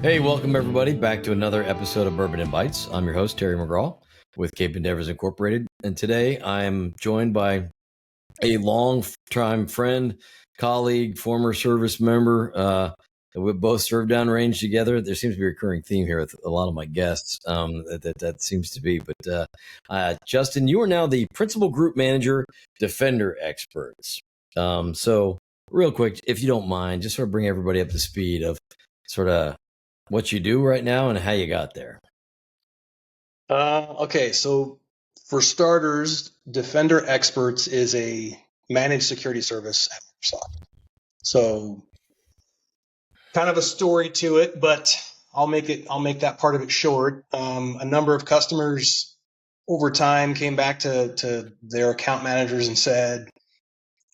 Hey, welcome everybody back to another episode of Bourbon Bytes. I'm your host, Terry McGraw with Cape Endeavors Incorporated. And today I'm joined by a long-time friend, colleague, former service member. We both served downrange together. There seems to be a recurring theme here with a lot of my guests. That seems to be. But Justin, you are now the Principal Group Manager, Defender Experts. So real quick, if you don't mind, just sort of bring everybody up to speed of sort of what you do right now and how you got there. Okay, so for starters, Defender Experts is a managed security service at Microsoft. So kind of a story to it, but I'll make that part of it short. A number of customers over time came back to their account managers and said,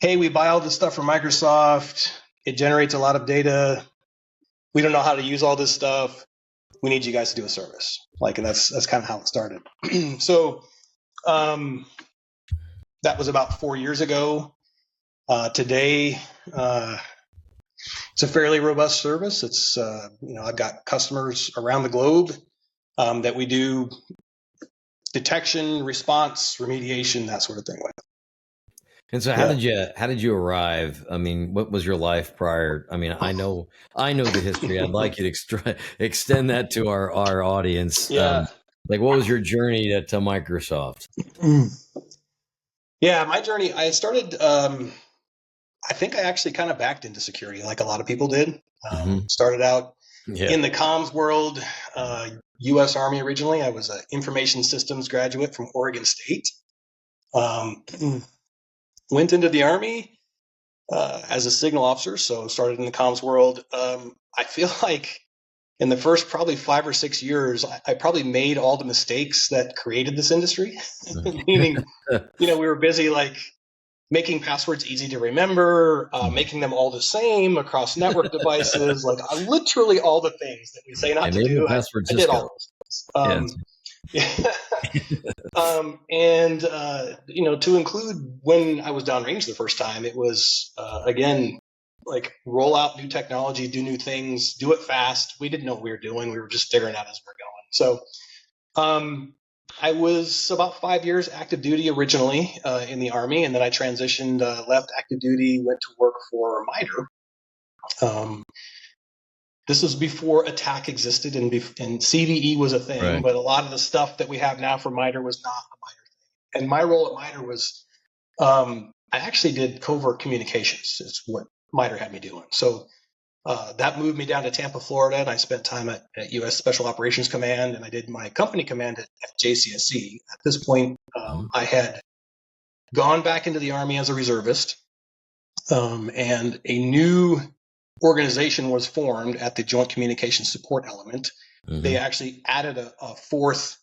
hey, we buy all this stuff from Microsoft. It generates a lot of data. We don't know how to use all this stuff. We need you guys to do a service. And that's kind of how it started. So that was about 4 years ago. Today, it's a fairly robust service. It's I've got customers around the globe that we do detection, response, remediation, that sort of thing with. And so how did you arrive? I mean, what was your life prior? I mean, I know the history. I'd like you to extend that to our audience. Yeah. What was your journey to Microsoft? Yeah, my journey, I started, I think I actually kind of backed into security like a lot of people did. Started out in the comms world, U.S. Army originally. I was an information systems graduate from Oregon State. Went into the Army as a signal officer, so started in the comms world. I feel like in the first probably 5 or 6 years, I probably made all the mistakes that created this industry. Meaning, we were busy making passwords easy to remember, making them all the same across network devices, literally all the things that we say not to do. I did all those things. And to include when I was downrange the first time, it was, again, roll out new technology, do new things, do it fast. We didn't know what we were doing. We were just figuring out as we're going. So I was about 5 years active duty originally in the Army, and then I transitioned, left active duty, went to work for MITRE. This was before attack existed and CVE was a thing, right. But a lot of the stuff that we have now for MITRE was not a MITRE thing. And my role at MITRE was, I actually did covert communications is what MITRE had me doing. So that moved me down to Tampa, Florida, and I spent time at U.S. Special Operations Command, and I did my company command at JCSC. At this point, I had gone back into the Army as a reservist, and a new organization was formed at the Joint Communications Support Element. They actually added a fourth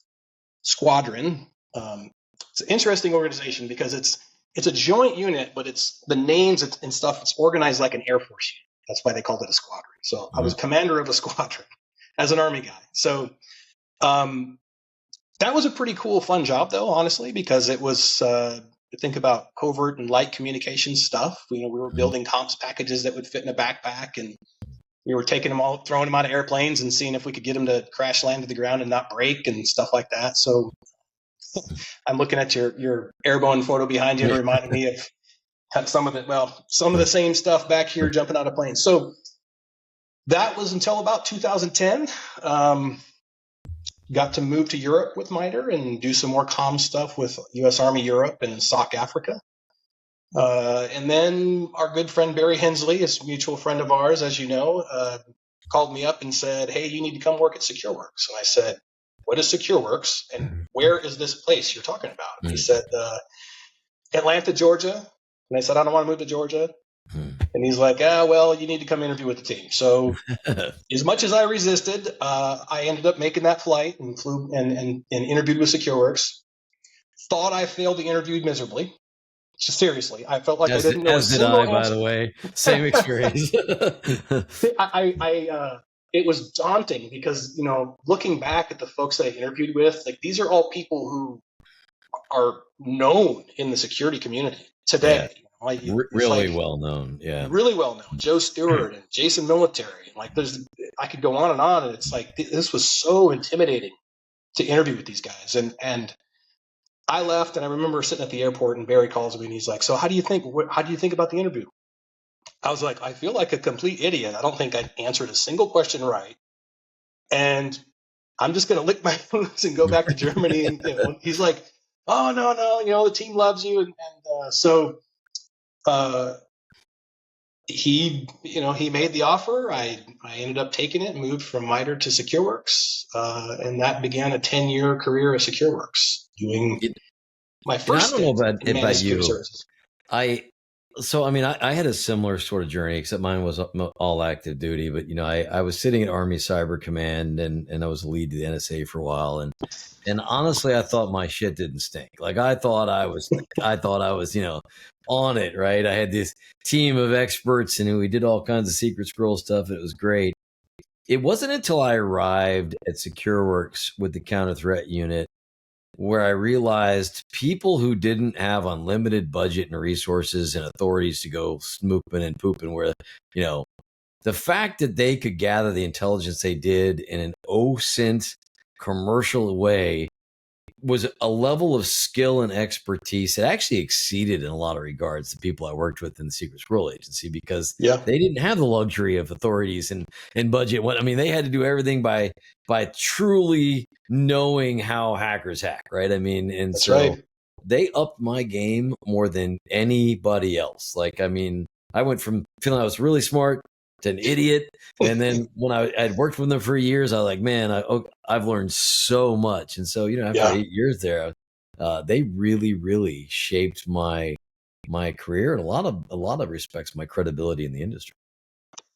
squadron. It's an interesting organization because it's a joint unit, but it's the names and stuff. It's organized like an Air Force unit. That's why they called it a squadron. So I was commander of a squadron as an Army guy. So that was a pretty cool, fun job, though, honestly, because it was think about covert and light communication stuff. We were building comms packages that would fit in a backpack, and we were taking them all, throwing them out of airplanes and seeing if we could get them to crash land to the ground and not break and stuff like that. So I'm looking at your airborne photo behind you and reminding me of some of the same stuff back here jumping out of planes. So that was until about 2010. Got to move to Europe with MITRE and do some more comm stuff with U.S. Army Europe and SOC Africa. And then our good friend Barry Hensley, a mutual friend of ours, as you know, called me up and said, hey, you need to come work at SecureWorks. And I said, what is SecureWorks and where is this place you're talking about? And he said, Atlanta, Georgia. And I said, I don't want to move to Georgia. And he's like, well, you need to come interview with the team. So as much as I resisted, I ended up making that flight and flew and interviewed with SecureWorks. Thought I failed the interview miserably. Just seriously, I felt like I didn't know. As did I, by the way. Same experience. It was daunting because, looking back at the folks that I interviewed with, these are all people who are known in the security community today. Yeah. Really well known, really well known. Joe Stewart and Jason Military. I could go on, and it's like this was so intimidating to interview with these guys. And I left, and I remember sitting at the airport, and Barry calls me, and he's like, "So how do you think about the interview?" I was like, "I feel like a complete idiot. I don't think I answered a single question right, and I'm just going to lick my boots and go back to Germany." And he's like, "Oh, no, the team loves you." And so he made the offer. I ended up taking it, moved from MITRE to SecureWorks, and that began a 10-year career at SecureWorks, doing my first I don't know stint in managed security services. I had a similar sort of journey, except mine was all active duty. But I was sitting at Army Cyber Command, and I was lead to the NSA for a while, and honestly, I thought my shit didn't stink. Like I thought I was on it, right? I had this team of experts, and we did all kinds of secret scroll stuff. And it was great. It wasn't until I arrived at SecureWorks with the counter threat unit where I realized people who didn't have unlimited budget and resources and authorities to go snooping and pooping, where, the fact that they could gather the intelligence they did in an OSINT commercial way was a level of skill and expertise that actually exceeded in a lot of regards the people I worked with in the Secret Scroll Agency, because they didn't have the luxury of authorities and budget. They had to do everything by truly knowing how hackers hack, right? That's right. They upped my game more than anybody else. I went from feeling I was really smart to an idiot. And then when I'd worked with them for years, I was like, man, I've learned so much. And so, after 8 years there, they really, really shaped my career, and a lot of respects, my credibility in the industry.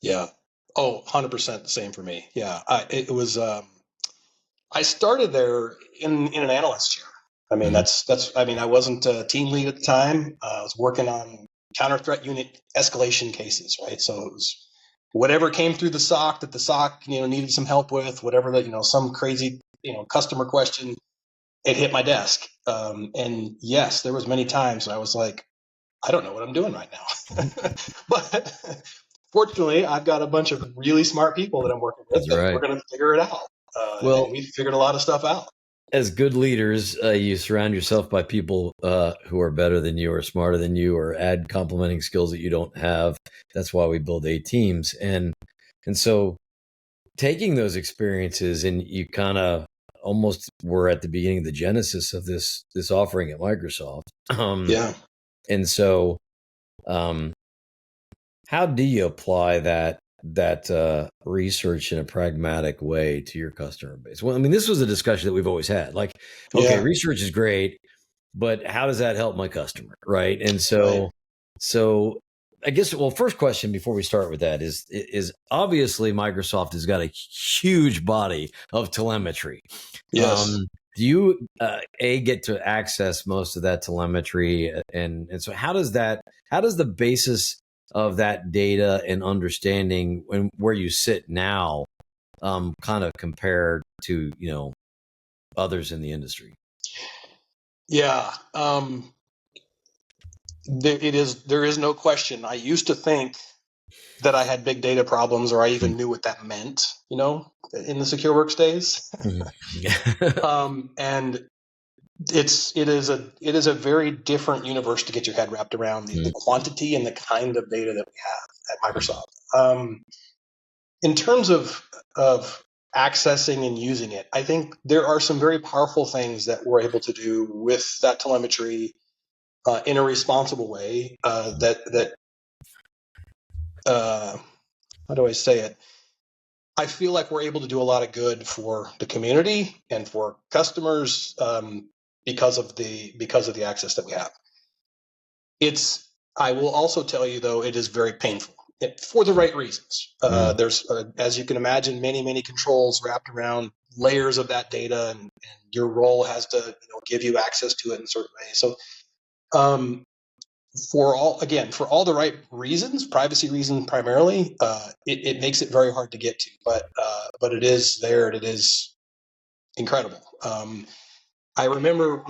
Yeah. Oh, 100% the same for me. Yeah. It was, I started there in an analyst chair. I wasn't a team lead at the time. I was working on counter threat unit escalation cases, right? So it was whatever came through the SOC that the SOC, needed some help with, whatever that, some crazy, customer question, it hit my desk. And yes, there was many times I was like, I don't know what I'm doing right now. But fortunately, I've got a bunch of really smart people that I'm working with. That's right. We're going to figure it out. And we figured a lot of stuff out. As good leaders, you surround yourself by people who are better than you or smarter than you, or add complementing skills that you don't have. That's why we build A teams. And so taking those experiences, and you kind of almost were at the beginning of the genesis of this offering at Microsoft. And so how do you apply that research in a pragmatic way to your customer base? Well, this was a discussion that we've always had. Research is great, but how does that help my customer, right? And so I guess, first question before we start with that is obviously Microsoft has got a huge body of telemetry. Yes. Do you get to access most of that telemetry, and so how does the basis of that data and understanding and where you sit now kind of compare to others in the industry? Yeah. There is no question. I used to think that I had big data problems, or I even knew what that meant, in the SecureWorks days. And it is a very different universe to get your head wrapped around, the quantity and the kind of data that we have at Microsoft. In terms of accessing and using it, I think there are some very powerful things that we're able to do with that telemetry in a responsible way. How do I say it? I feel like we're able to do a lot of good for the community and for customers because of the access that we have. I will also tell you, though, it is very painful for the right reasons. There's, as you can imagine, many, many controls wrapped around layers of that data, and your role has to give you access to it in certain ways. So for all the right reasons, privacy reasons primarily, it makes it very hard to get to, but it is there, and it is incredible. I remember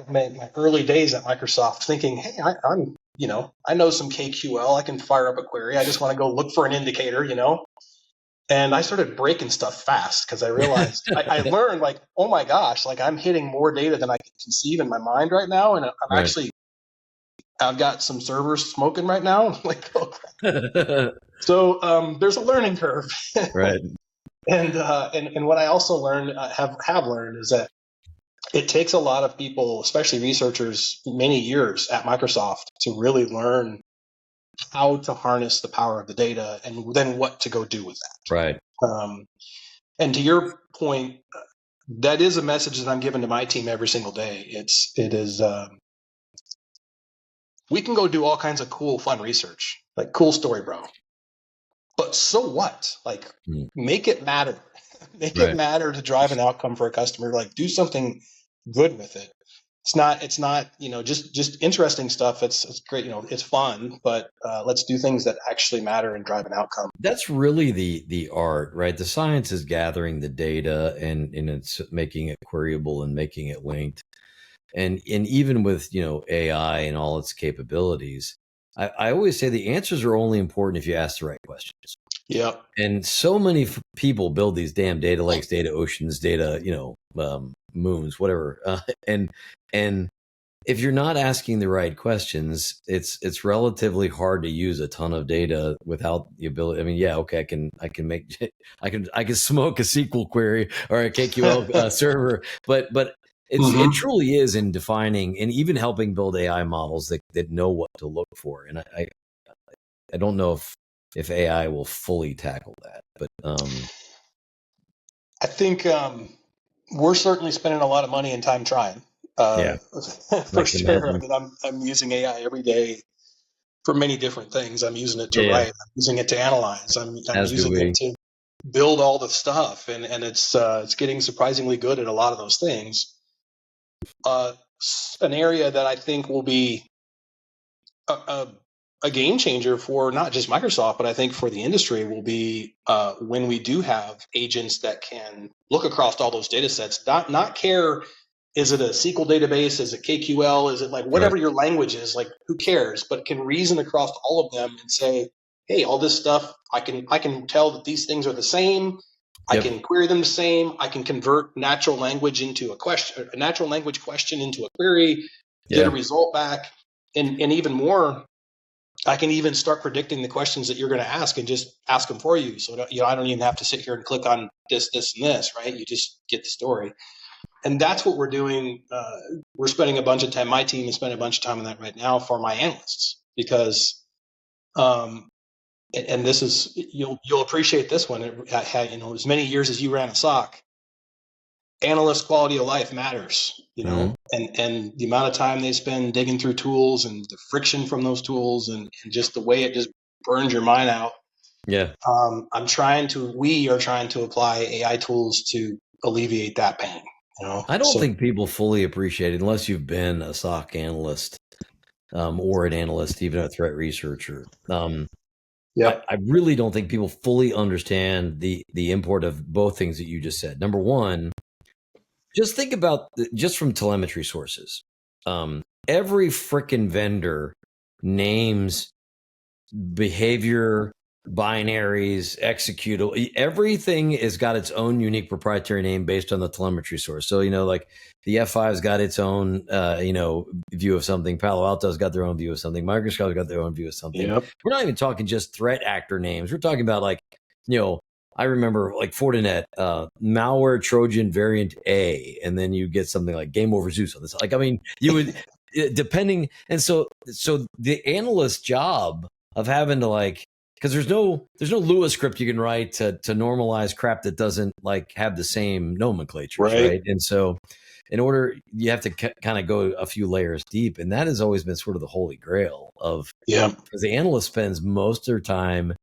my early days at Microsoft thinking, hey, I know some KQL, I can fire up a query, I just want to go look for an indicator, And I started breaking stuff fast because I realized I learned like, oh my gosh, like I'm hitting more data than I can conceive in my mind right now. And Right. I've got some servers smoking right now. I'm like, oh crap. So there's a learning curve. Right. And what I also learned, have learned is that it takes a lot of people, especially researchers, many years at Microsoft to really learn how to harness the power of the data and then what to go do with that. Right. And to your point, that is a message that I'm giving to my team every single day. It is we can go do all kinds of cool, fun research, like cool story, bro. But so what? Like, make it matter. Make it matter to drive an outcome for a customer. Like, do something good with it. It's not, just interesting stuff. It's great, it's fun, but let's do things that actually matter and drive an outcome. That's really the art, right? The science is gathering the data and it's making it queryable and making it linked. And even with, AI and all its capabilities, I always say the answers are only important if you ask the right questions. Yeah. And so many people build these damn data lakes, data oceans, data, moons, whatever. And if you're not asking the right questions, it's relatively hard to use a ton of data without the ability. I mean, yeah, okay, I can smoke a SQL query or a KQL server, but it truly is in defining and even helping build AI models that know what to look for. And I don't know if AI will fully tackle that, but I think we're certainly spending a lot of money and time trying. Yeah, for sure. I mean, I'm using AI every day for many different things. I'm using it to write. I'm using it to analyze. I'm using it to build all the stuff, and it's getting surprisingly good at a lot of those things. An area that I think will be a game changer for not just Microsoft, but I think for the industry will be when we do have agents that can look across all those data sets, not care, is it a SQL database, is it KQL, is it like whatever your language is, like who cares, but can reason across all of them and say, hey, all this stuff, I can tell that these things are the same. I can query them the same. I can convert natural language into a natural language question into a query, get a result back, and even more, I can even start predicting the questions that you're going to ask and just ask them for you. So I don't even have to sit here and click on this, and this, right? You just get the story. And that's what we're doing. We're spending a bunch of time. My team is spending a bunch of time on that right now for my analysts because, and this is you'll appreciate this one. As many years as you ran a SOC, analyst quality of life matters, and the amount of time they spend digging through tools and the friction from those tools and just the way it just burns your mind out. Yeah. We are trying to apply AI tools to alleviate that pain. I don't think people fully appreciate it unless you've been a SOC analyst or an analyst, even a threat researcher. I really don't think people fully understand the import of both things that you just said. Number one, just think about just from telemetry sources. Every frickin' vendor names behavior, binaries, executable. Everything has got its own unique proprietary name based on the telemetry source. So, like the F5's got its own, view of something. Palo Alto's got their own view of something. Microsoft's got their own view of something. Yep. We're not even talking just threat actor names. We're talking about I remember like Fortinet, malware Trojan variant A, and then you get something like Game Over Zeus on this. Like, I mean, you would, depending. And so the analyst job of having to because there's no Lua script you can write to normalize crap that doesn't have the same nomenclature, right? And so in order, you have to kind of go a few layers deep. And that has always been sort of the holy grail of, because the analyst spends most of their time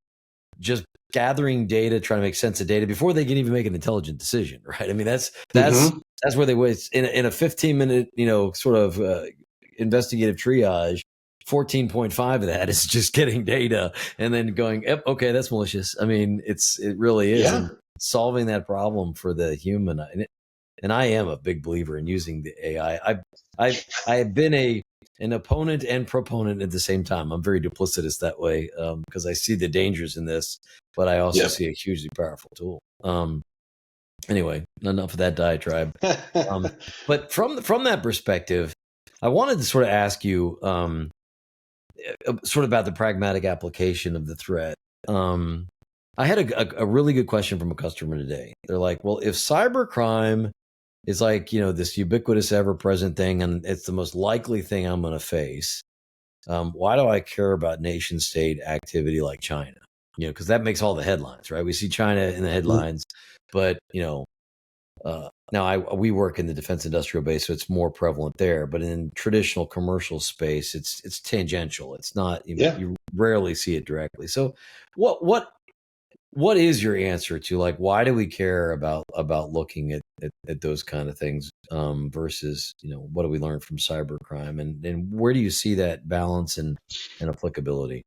just gathering data, trying to make sense of data before they can even make an intelligent decision, right? I mean, that's where they waste in a 15-minute, sort of investigative triage. 14.5 of that is just getting data and then going, yep, okay, that's malicious. I mean, it really is. And solving that problem for the human. And I am a big believer in using the AI. I have been a an opponent and proponent at the same time. I'm very duplicitous that way because I see the dangers in this, but I also see a hugely powerful tool. Anyway, enough of that diatribe. But from that perspective, I wanted to sort of ask you sort of about the pragmatic application of the threat. I had a really good question from a customer today. They're like, well, if cybercrime is like, this ubiquitous, ever-present thing, and it's the most likely thing I'm going to face, why do I care about nation state activity like China? Because that makes all the headlines, right? We see China in the headlines, but now we work in the defense industrial base, so it's more prevalent there. But in traditional commercial space, it's tangential. It's not. You rarely see it directly. So, what is your answer to, like, why do we care about looking at those kind of things versus what do we learn from cybercrime, and where do you see that balance and applicability?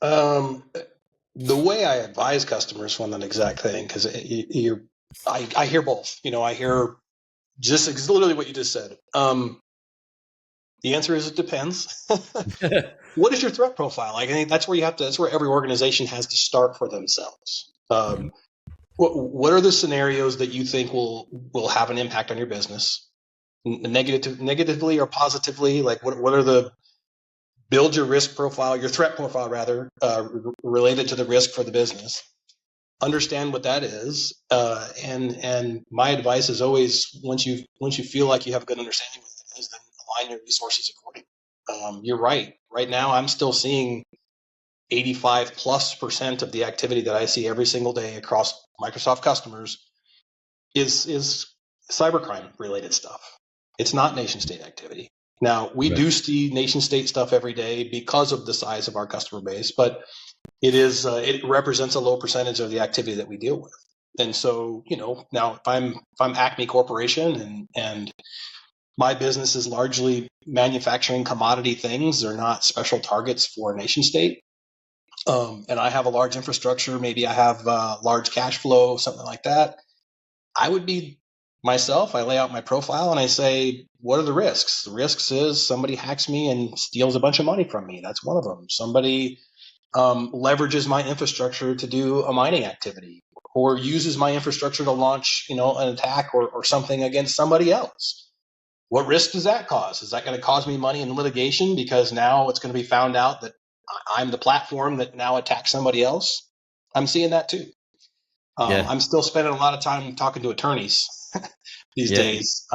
The way I advise customers on that exact thing, because I hear both. I hear just literally what you just said. The answer is it depends. What is your threat profile? I think that's where that's where every organization has to start for themselves. What are the scenarios that you think will have an impact on your business, negatively or positively? Like what are the build your risk profile, your threat profile rather, related to the risk for the business. Understand what that is, and my advice is always once you feel like you have a good understanding of what it is, then align your resources accordingly. You're right. Right now, I'm still seeing 85+% of the activity that I see every single day across Microsoft customers is cybercrime related stuff. It's not nation state activity. Now, we do see nation state stuff every day because of the size of our customer base, but it represents a low percentage of the activity that we deal with. And so, now if I'm Acme Corporation and my business is largely manufacturing commodity things, they're not special targets for a nation state. And I have a large infrastructure, maybe I have large cash flow, something like that. I would be myself. I lay out my profile and I say, what are the risks? The risks is somebody hacks me and steals a bunch of money from me. That's one of them. Somebody leverages my infrastructure to do a mining activity or uses my infrastructure to launch, an attack or something against somebody else. What risk does that cause? Is that going to cause me money in litigation because now it's going to be found out that I'm the platform that now attacks somebody else? I'm seeing that too. I'm still spending a lot of time talking to attorneys these days,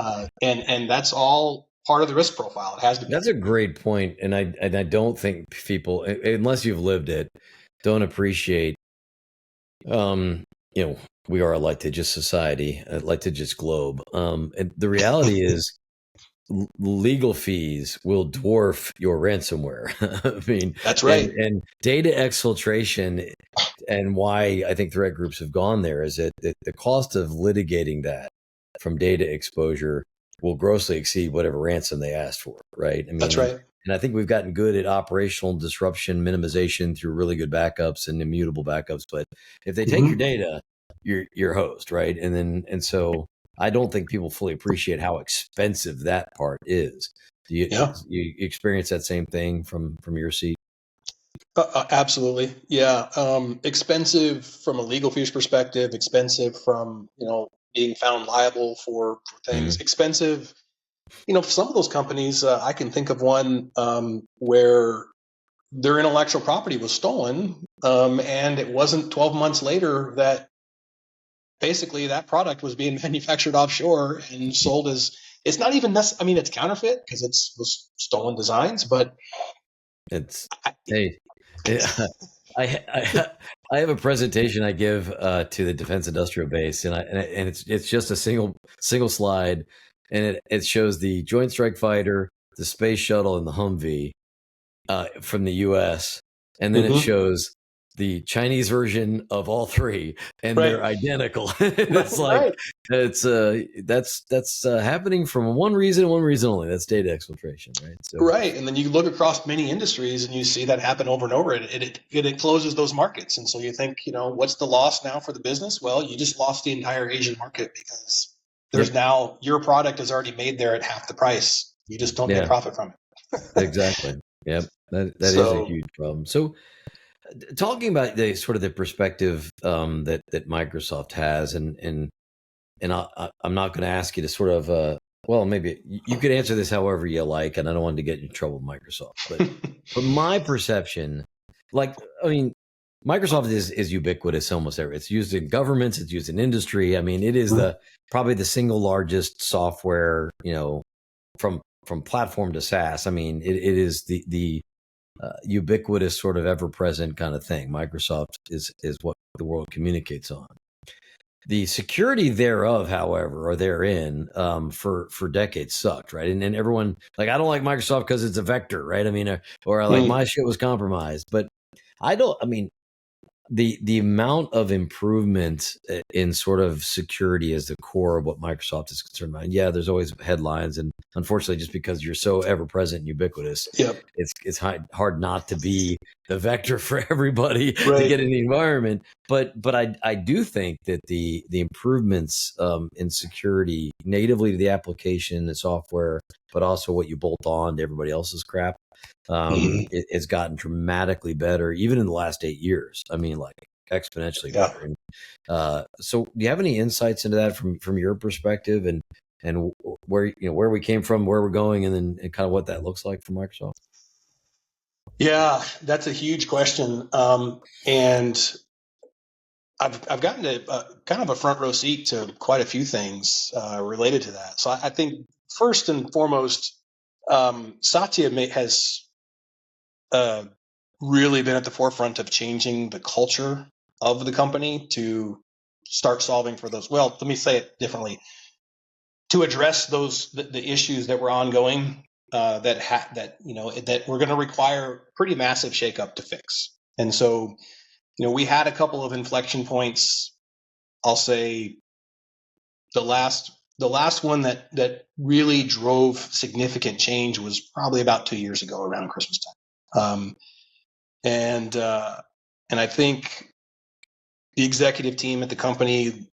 and that's all part of the risk profile. It has to be. That's a great point, and I don't think people, unless you've lived it, don't appreciate. We are a litigious society, a litigious globe. And the reality is, legal fees will dwarf your ransomware. I mean, that's right. And data exfiltration, and why I think threat groups have gone there is that the cost of litigating that from data exposure will grossly exceed whatever ransom they asked for. Right. I mean, that's right. And I think we've gotten good at operational disruption minimization through really good backups and immutable backups. But if they take your data, you're hosed, right? And so I don't think people fully appreciate how expensive that part is. Do you experience that same thing from your seat? Absolutely. Yeah. Expensive from a legal fees perspective, expensive from, being found liable for things, expensive. For some of those companies, I can think of one where their intellectual property was stolen, and it wasn't 12 months later that basically that product was being manufactured offshore and sold as, it's not even necessarily, I mean, it's counterfeit because was stolen designs, but I have a presentation I give to the Defense Industrial Base, and it's just a single slide, and it shows the Joint Strike Fighter, the Space Shuttle, and the Humvee from the U.S., and then it shows the Chinese version of all three, and they're identical. It's like that's happening from one reason only. That's data exfiltration, right? So, right, and then you look across many industries, and you see that happen over and over. It closes those markets, and so you think, what's the loss now for the business? Well, you just lost the entire Asian market because there's now your product is already made there at half the price You just don't get profit from it. Exactly. Yep. That is a huge problem. So talking about the sort of the perspective that Microsoft has, and I'm not going to ask you to sort of well, maybe you could answer this however you like, and I don't want to get in trouble with Microsoft, but from my perception, like, I mean, Microsoft is ubiquitous almost everywhere. It's used in governments, it's used in industry. I mean, it is probably the single largest software, from platform to SaaS. I mean, it is the ubiquitous, sort of ever present kind of thing. Microsoft is what the world communicates on. The security thereof, however, or therein, for decades sucked, right? And everyone, like, I don't like Microsoft because it's a vector, right? I mean, or I like my shit was compromised, but I mean, the amount of improvement in sort of security as the core of what Microsoft is concerned about. Yeah, there's always headlines, and unfortunately, just because you're so ever present and ubiquitous, it's hard not to be the vector for everybody to get in the environment. But I do think that the improvements in security natively to the application, the software, but also what you bolt on to everybody else's crap, it's gotten dramatically better, even in the last 8 years. I mean, like, exponentially better. And, so do you have any insights into that from your perspective, and where, where we came from, where we're going, and kind of what that looks like for Microsoft? Yeah, that's a huge question. And I've gotten a kind of a front row seat to quite a few things related to that. So I think first and foremost, Satya has really been at the forefront of changing the culture of the company to start solving for those. Well, let me say it differently. To address the issues that were ongoing, that were going to require pretty massive shakeup to fix. And so, we had a couple of inflection points. I'll say the last one that really drove significant change was probably about 2 years ago, around Christmas time. And I think the executive team at the company,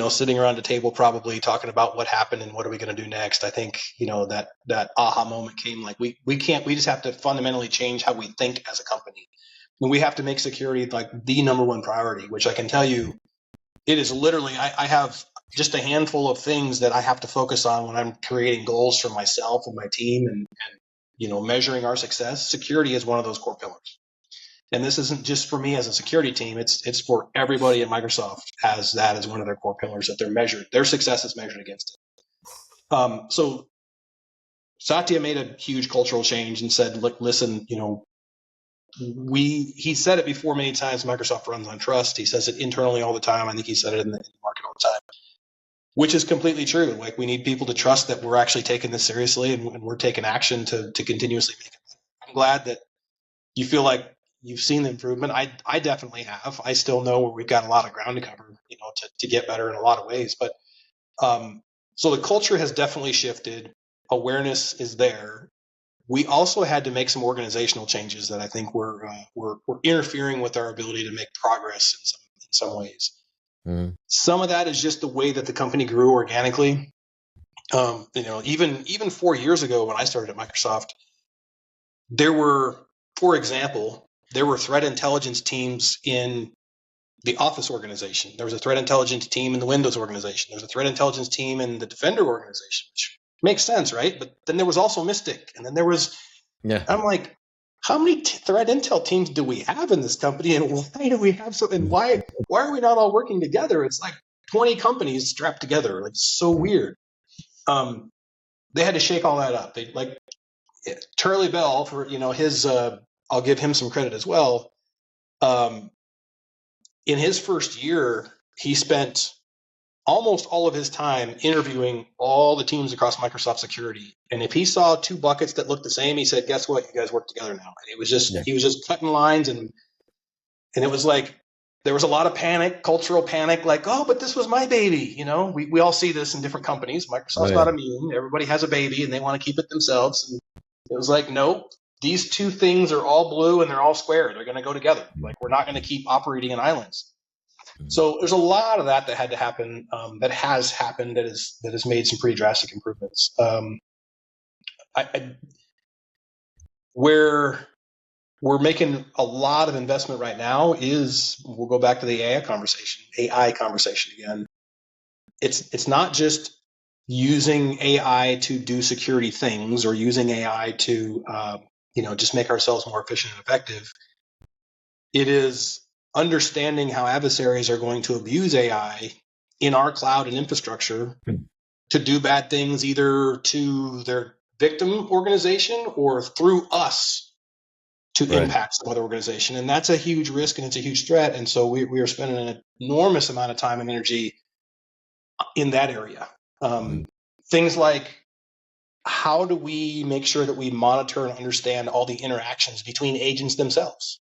sitting around a table, probably talking about what happened and what are we going to do next. I think, that aha moment came, like, we just have to fundamentally change how we think as a company. And we have to make security like the number one priority, which I can tell you, it is literally, I have just a handful of things that I have to focus on when I'm creating goals for myself and my team and measuring our success. Security is one of those core pillars. And this isn't just for me as a security team. It's for everybody at Microsoft has that as one of their core pillars that they're measured. Their success is measured against it. So Satya made a huge cultural change and said, look, listen, he said it before many times, Microsoft runs on trust. He says it internally all the time. I think he said it in the market all the time, which is completely true. Like, we need people to trust that we're actually taking this seriously and we're taking action to continuously make it better. I'm glad that you feel like you've seen the improvement. I definitely have. I still know where we've got a lot of ground to cover, to get better in a lot of ways. But so the culture has definitely shifted. Awareness is there. We also had to make some organizational changes that I think were interfering with our ability to make progress in some ways. Some of that is just the way that the company grew organically. Even 4 years ago when I started at Microsoft, there were, for example, threat intelligence teams in the Office organization. There was a threat intelligence team in the Windows organization. There was a threat intelligence team in the Defender organization, which makes sense, right? But then there was also Mystic, and then there was. I'm like, how many threat intel teams do we have in this company, and why do we have so? And why are we not all working together? It's like 20 companies strapped together. Like, so weird. They had to shake all that up. They Charlie Bell, for his. I'll give him some credit as well. In his first year, he spent almost all of his time interviewing all the teams across Microsoft Security. And if he saw two buckets that looked the same, he said, guess what? You guys work together now. And it was just, he was just cutting lines. And it was like, there was a lot of panic, cultural panic, like, oh, but this was my baby. We all see this in different companies. Microsoft's not immune. Everybody has a baby and they want to keep it themselves. And it was like, no, these two things are all blue and they're all square. They're going to go together. Like, we're not going to keep operating in islands. So there's a lot of that had to happen, that has happened, that has made some pretty drastic improvements. where we're making a lot of investment right now is, we'll go back to the AI conversation again. It's not just using AI to do security things or using AI to just make ourselves more efficient and effective. It is understanding how adversaries are going to abuse AI in our cloud and infrastructure to do bad things, either to their victim organization or through us to impact some other organization. And that's a huge risk and it's a huge threat. And so we are spending an enormous amount of time and energy in that area. Things like, how do we make sure that we monitor and understand all the interactions between agents themselves?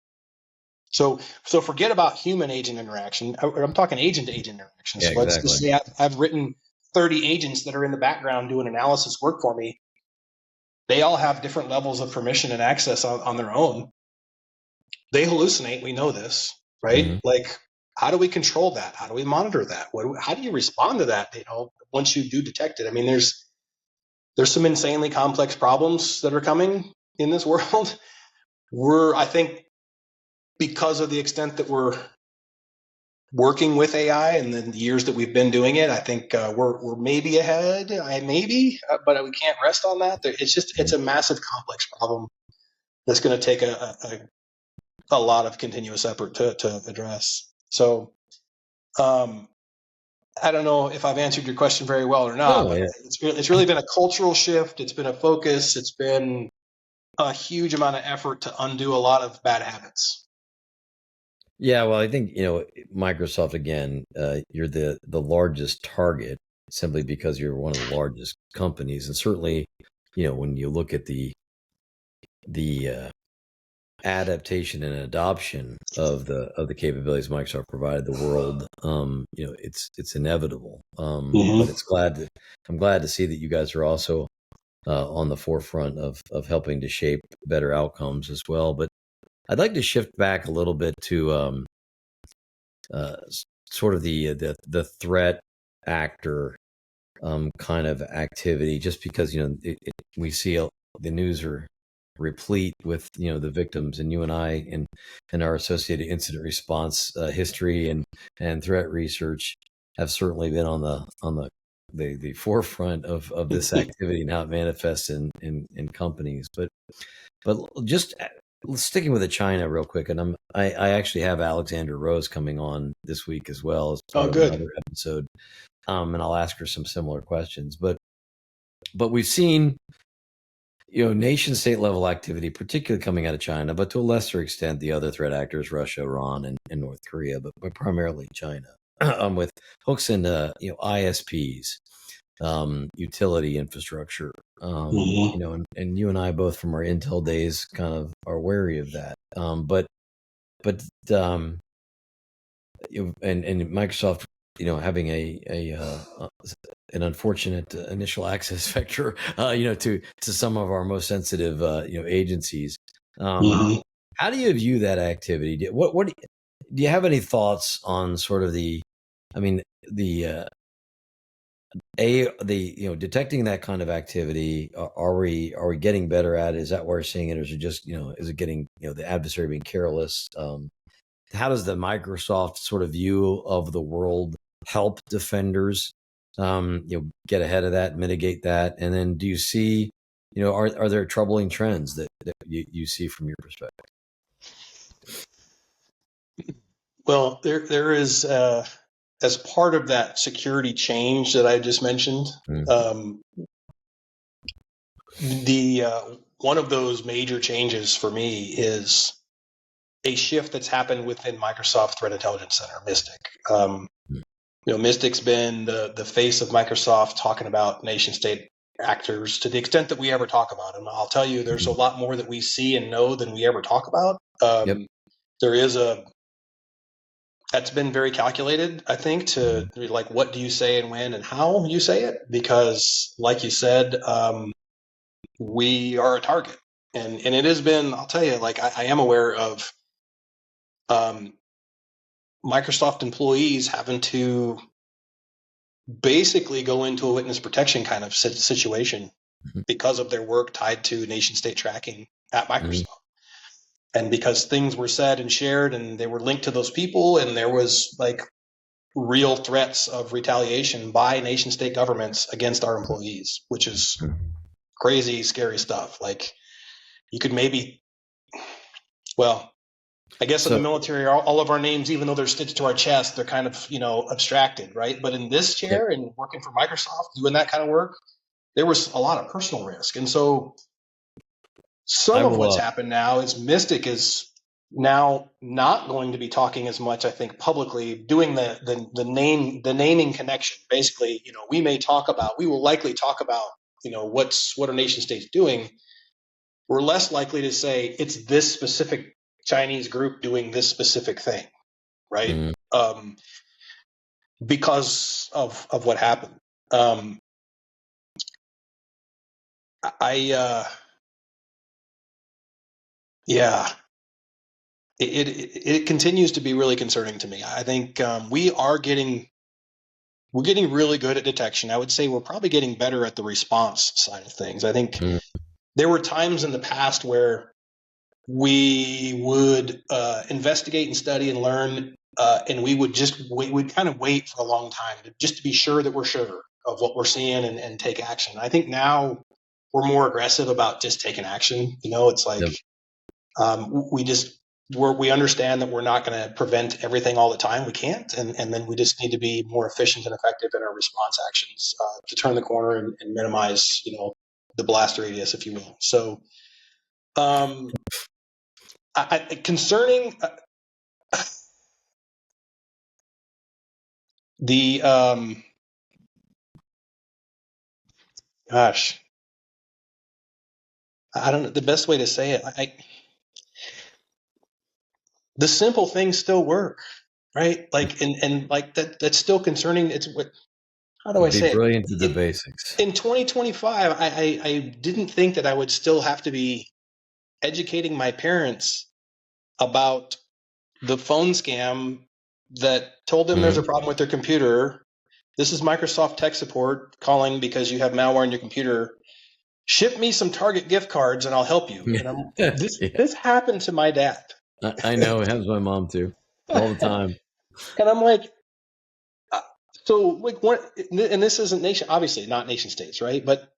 So forget about human agent interaction. I'm talking agent to agent interactions. Yeah, so let's just say I've written 30 agents that are in the background doing analysis work for me. They all have different levels of permission and access on their own. They hallucinate. We know this, right? Mm-hmm. Like, how do we control that? How do we monitor that? How do you respond to that? Once you do detect it. I mean, there's some insanely complex problems that are coming in this world. I think, because of the extent that we're working with AI and the years that we've been doing it, I think we're maybe ahead. But we can't rest on that. It's a massive, complex problem that's going to take a lot of continuous effort to address. So, I don't know if I've answered your question very well or not, but it's really been a cultural shift. It's been a focus. It's been a huge amount of effort to undo a lot of bad habits. Yeah, well, I think, Microsoft, again, you're the largest target simply because you're one of the largest companies. And certainly, when you look at the adaptation and adoption of the capabilities Microsoft provided the world, it's inevitable. But I'm glad to see that you guys are also on the forefront of helping to shape better outcomes as well. But I'd like to shift back a little bit to sort of the threat actor kind of activity, just because we see the news are replete with the victims, and you and I and our associated incident response history and threat research have certainly been on the forefront of this activity and how it manifests in companies. But just sticking with the China real quick, and I actually have Alexandra Rose coming on this week as well as part of another episode, and I'll ask her some similar questions. But we've seen nation state level activity, particularly coming out of China, but to a lesser extent the other threat actors, Russia, Iran, and North Korea, but primarily China, with hooks into ISPs. Utility infrastructure, and you and I both from our Intel days kind of are wary of that. But and Microsoft, having an unfortunate initial access vector, to some of our most sensitive, agencies. How do you view that activity? What do you have any thoughts on sort of detecting that kind of activity? Are we getting better at it? Is that why we're seeing it, or is it just is it getting the adversary being careless? How does the Microsoft sort of view of the world help defenders get ahead of that, mitigate that? And then do you see are there troubling trends that you see from your perspective? Well, there is as part of that security change that I just mentioned, one of those major changes for me is a shift that's happened within Microsoft Threat Intelligence Center, Mystic. Mystic's been the face of Microsoft talking about nation state actors to the extent that we ever talk about them. I'll tell you, there's a lot more that we see and know than we ever talk about. There is that's been very calculated, I think, to like, what do you say and when and how you say it? Because like you said, we are a target, and it has been, I'll tell you, like, I am aware of Microsoft employees having to basically go into a witness protection kind of situation because of their work tied to nation state tracking at Microsoft. Mm-hmm. And because things were said and shared and they were linked to those people, and there was like real threats of retaliation by nation state governments against our employees, which is crazy, scary stuff. Like you could maybe, well, I guess in the military, all of our names, even though they're stitched to our chest, they're kind of, abstracted, right? But in this chair and working for Microsoft, doing that kind of work, there was a lot of personal risk. And so some of what's happened now is Mystic is now not going to be talking as much, I think, publicly, doing the naming connection. Basically, we will likely talk about, what a nation state's doing. We're less likely to say it's this specific Chinese group doing this specific thing, right? Because of what happened. It continues to be really concerning to me. I think we're getting really good at detection. I would say we're probably getting better at the response side of things. I think there were times in the past where we would investigate and study and learn, and we'd kind of wait for a long time just to be sure that we're sure of what we're seeing and take action. I think now we're more aggressive about just taking action. It's like we understand that we're not going to prevent everything all the time. We can't, and then we just need to be more efficient and effective in our response actions to turn the corner and minimize, the blast radius, if you will. So, concerning the gosh, I don't know the best way to say it. The simple things still work, right? Like, and like that's still concerning. It's what, how do I say it? Be brilliant to the basics. In 2025, I didn't think that I would still have to be educating my parents about the phone scam that told them there's a problem with their computer. This is Microsoft tech support calling because you have malware in your computer. Ship me some Target gift cards and I'll help you. And this happened to my dad. I know, it happens to my mom too, all the time. And I'm like, so like what? And this isn't obviously not nation states, right? But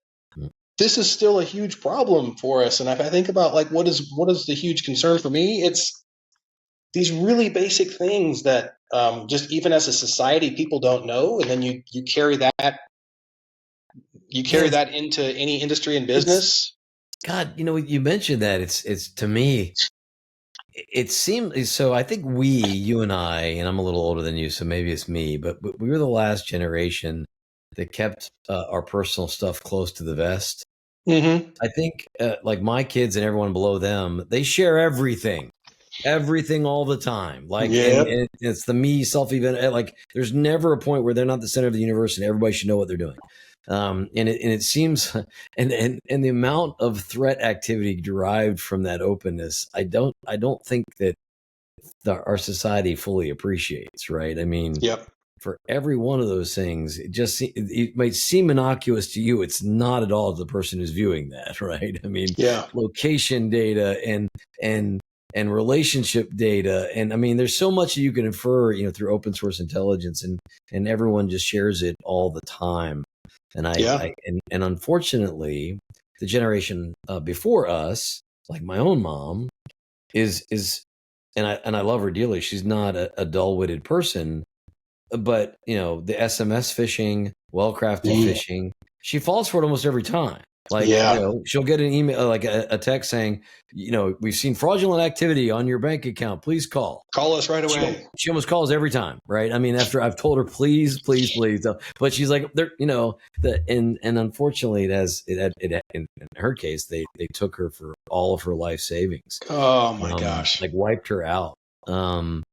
this is still a huge problem for us. And if I think about like what is the huge concern for me, it's these really basic things that just even as a society people don't know, and then you carry that that into any industry and business. God, you mentioned that it's to me. It seems so. I think you and I, and I'm a little older than you, so maybe it's me, but we were the last generation that kept our personal stuff close to the vest. Mm-hmm. I think like my kids and everyone below them, they share everything all the time. Like, and it's the me self-event. Like, there's never a point where they're not the center of the universe and everybody should know what they're doing. And it seems, and the amount of threat activity derived from that openness, I don't think that our society fully appreciates. Right? I mean, for every one of those things, it might seem innocuous to you. It's not at all to the person who's viewing that. Right? I mean, location data and relationship data, and I mean, there's so much that you can infer, through open source intelligence, and everyone just shares it all the time. And and unfortunately, the generation before us, like my own mom, is and I love her dearly. She's not a dull-witted person, but the SMS phishing, well-crafted phishing, she falls for it almost every time. Like, she'll get an email, like a text saying, we've seen fraudulent activity on your bank account. Please call us right away. She almost calls every time, right? I mean, after I've told her, please, but she's like, and unfortunately, in her case, they took her for all of her life savings. Oh my gosh! Like wiped her out. And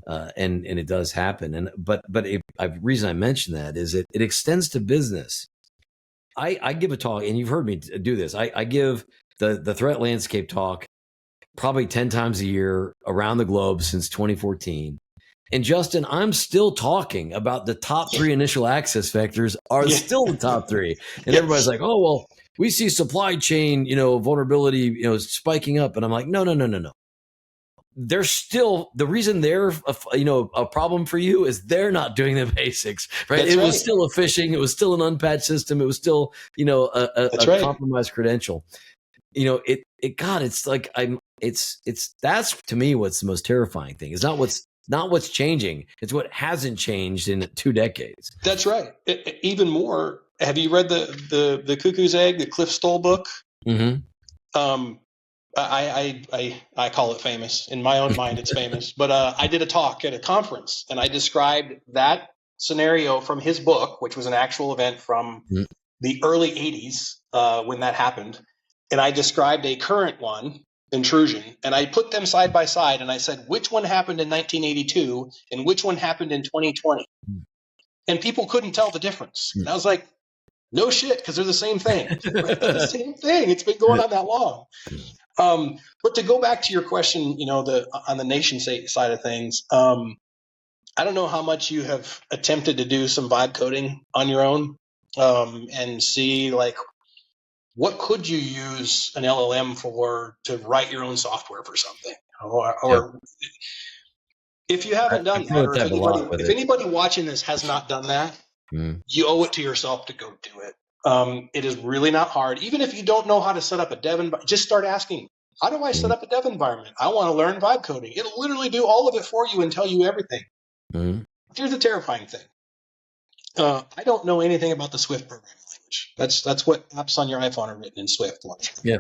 it does happen. But the reason I mention that is it extends to business. I give a talk, and you've heard me do this. I give the threat landscape talk probably 10 times a year around the globe since 2014. And Justin, I'm still talking about the top 3 initial access vectors are still the top 3. And everybody's like, oh, well, we see supply chain, vulnerability, spiking up. And I'm like, no. There's still the reason they're a problem for you is they're not doing the basics, right? That's it right. was still a phishing, it was still an unpatched system, it was still a right. compromised credential. It's like that's to me what's the most terrifying thing. It's not what's changing, it's what hasn't changed in 2 decades. That's right. Even more, have you read the Cuckoo's Egg, the Cliff Stoll book? Mm-hmm. I call it famous. In my own mind, it's famous. But I did a talk at a conference, and I described that scenario from his book, which was an actual event from the early 80s when that happened. And I described a current one, intrusion, and I put them side by side, and I said, which one happened in 1982 and which one happened in 2020? And people couldn't tell the difference. And I was like, no shit, because they're the same thing. The same thing. It's been going on that long. But to go back to your question, on the nation side of things, I don't know how much you have attempted to do some vibe coding on your own and see what could you use an LLM for to write your own software for something, or if you haven't done that, or if anybody watching this has not done that, you owe it to yourself to go do it. It is really not hard. Even if you don't know how to set up a dev environment, just start asking, how do I set up a dev environment? I want to learn vibe coding. It'll literally do all of it for you and tell you everything. Here's the terrifying thing. I don't know anything about the Swift programming language. That's what apps on your iPhone are written in Swift. Yeah.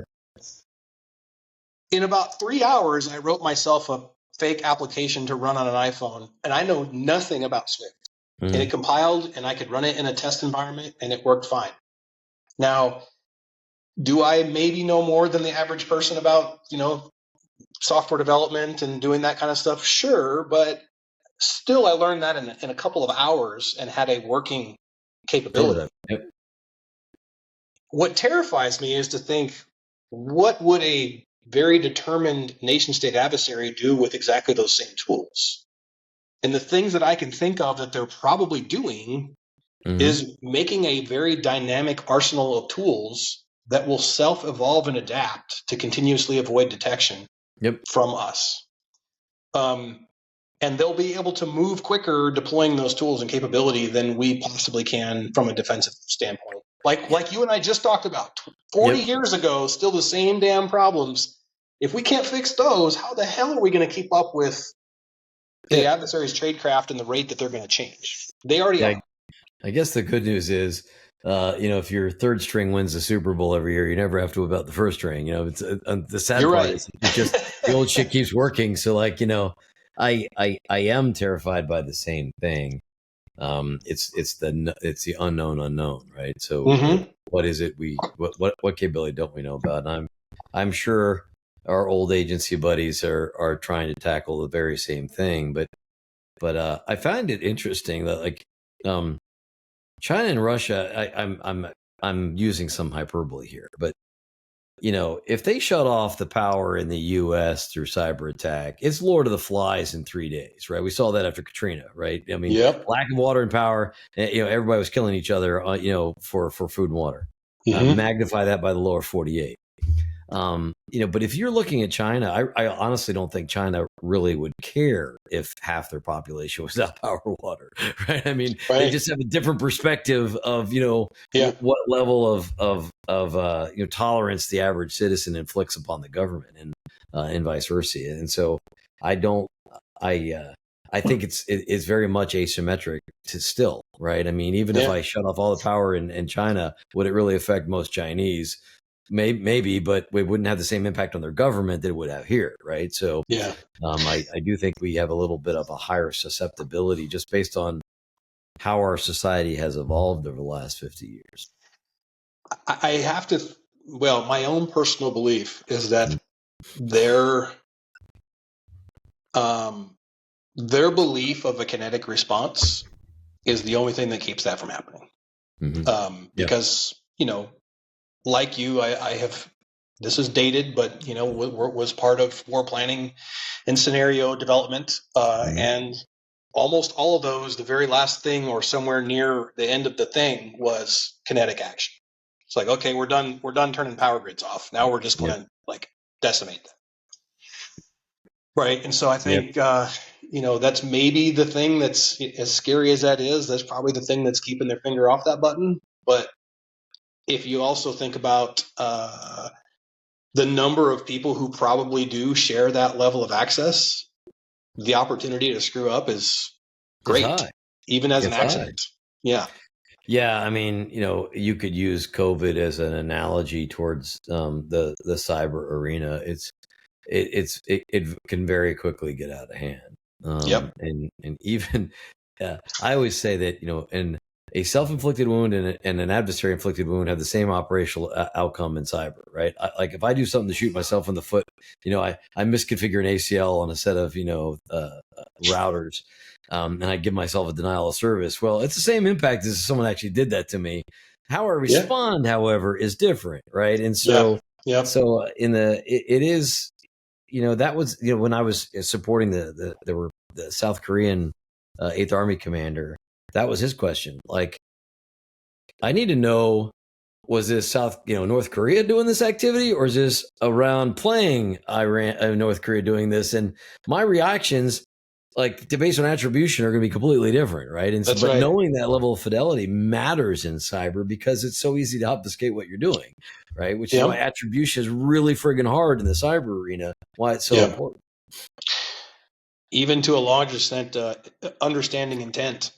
In about 3 hours, I wrote myself a fake application to run on an iPhone, and I know nothing about Swift. And it compiled, and I could run it in a test environment, and it worked fine. Now, do I maybe know more than the average person about, software development and doing that kind of stuff? Sure, but still I learned that in a couple of hours and had a working capability. Yep. What terrifies me is to think, what would a very determined nation-state adversary do with exactly those same tools? And the things that I can think of that they're probably doing is making a very dynamic arsenal of tools that will self-evolve and adapt to continuously avoid detection from us. And they'll be able to move quicker deploying those tools and capability than we possibly can from a defensive standpoint. Like you and I just talked about 40 years ago, still the same damn problems. If we can't fix those, how the hell are we going to keep up with the adversary's tradecraft and the rate that they're going to change? They already are. I guess the good news is, if your third string wins the Super Bowl every year, you never have to worry about the first string. It's the sad part is it's just the old shit keeps working. So I am terrified by the same thing. It's the unknown, right? So what is it what capability don't we know about? And I'm sure our old agency buddies are trying to tackle the very same thing, but I find it interesting that China and Russia, I'm using some hyperbole here, but if they shut off the power in the U.S. through cyber attack, it's Lord of the Flies in 3 days, right? We saw that after Katrina, right? I mean, lack of water and power, everybody was killing each other, for food and water. Magnify that by the lower 48. But if you're looking at China, I honestly don't think China really would care if half their population was without power or water, right? I mean, they just have a different perspective of, what level of tolerance the average citizen inflicts upon the government and vice versa. And so I think it's very much asymmetric to still, right? I mean, even if I shut off all the power in China, would it really affect most Chinese? Maybe, but we wouldn't have the same impact on their government that it would have here, right? So, I do think we have a little bit of a higher susceptibility just based on how our society has evolved over the last 50 years. I have to. Well, my own personal belief is that their belief of a kinetic response is the only thing that keeps that from happening. Because like you, I have, this is dated, but, was part of war planning and scenario development. And almost all of those, the very last thing or somewhere near the end of the thing was kinetic action. It's like, okay, we're done turning power grids off. Now we're just going to like decimate them. Right. And so I think, that's maybe the thing that's, as scary as that is, that's probably the thing that's keeping their finger off that button. But if you also think about the number of people who probably do share that level of access, the opportunity to screw up is great, even as an accident. Yeah. Yeah, I mean, you could use COVID as an analogy towards the cyber arena. It can very quickly get out of hand. And even I always say that and a self-inflicted wound and an adversary-inflicted wound have the same operational outcome in cyber, right? Like if I do something to shoot myself in the foot, I misconfigure an ACL on a set of routers. And I give myself a denial of service. Well, it's the same impact as if someone actually did that to me. How I respond, however, is different, right? And so, it is, that was, when I was supporting the South Korean 8th Army commander, that was his question. Like, I need to know, was this North Korea doing this activity, or is this around playing North Korea doing this? And my reactions, like based on attribution, are going to be completely different, right? And but knowing that level of fidelity matters in cyber because it's so easy to obfuscate what you're doing, right? Which is why attribution is really friggin' hard in the cyber arena. Why it's so important. Even to a large extent, understanding intent.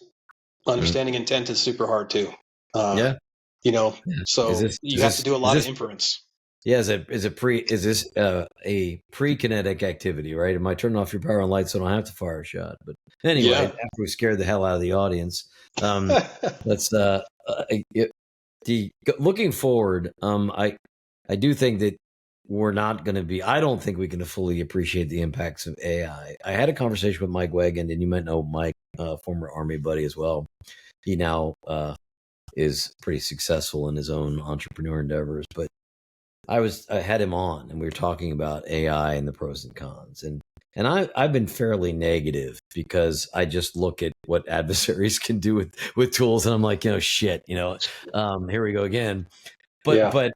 Understanding intent is super hard too. So you have to do a lot of inference. Yeah, is this a pre-kinetic activity, right? Am I turning off your power and lights so I don't have to fire a shot? But anyway, after we scared the hell out of the audience, let's looking forward. I do think that we're not going to be. I don't think we can fully appreciate the impacts of AI. I had a conversation with Mike Wagon, and you might know Mike, former Army buddy as well. He now is pretty successful in his own entrepreneur endeavors, but I had him on and we were talking about AI and the pros and cons. And I've been fairly negative because I just look at what adversaries can do with tools and I'm like, shit, here we go again. But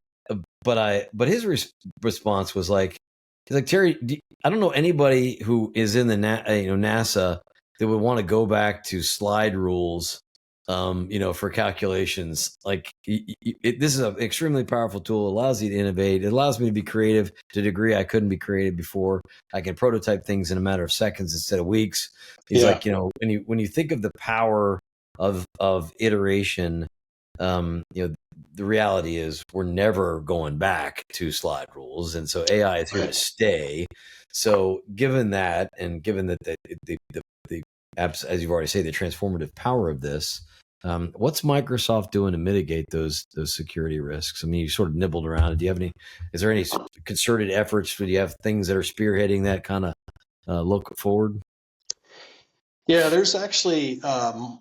his response was like, he's like, Terry, I don't know anybody who is in the NASA that would want to go back to slide rules for calculations. Like this is an extremely powerful tool. It allows you to innovate. It allows me to be creative to a degree I couldn't be creative before. I can prototype things in a matter of seconds instead of weeks. He's like, when you think of the power of iteration, the reality is we're never going back to slide rules. And so AI is here to stay. So given that, and given that the as you've already said, the transformative power of this, what's Microsoft doing to mitigate those security risks? I mean, you sort of nibbled around it. Do you have is there any concerted efforts? Do you have things that are spearheading that kind of look forward? Yeah, there's actually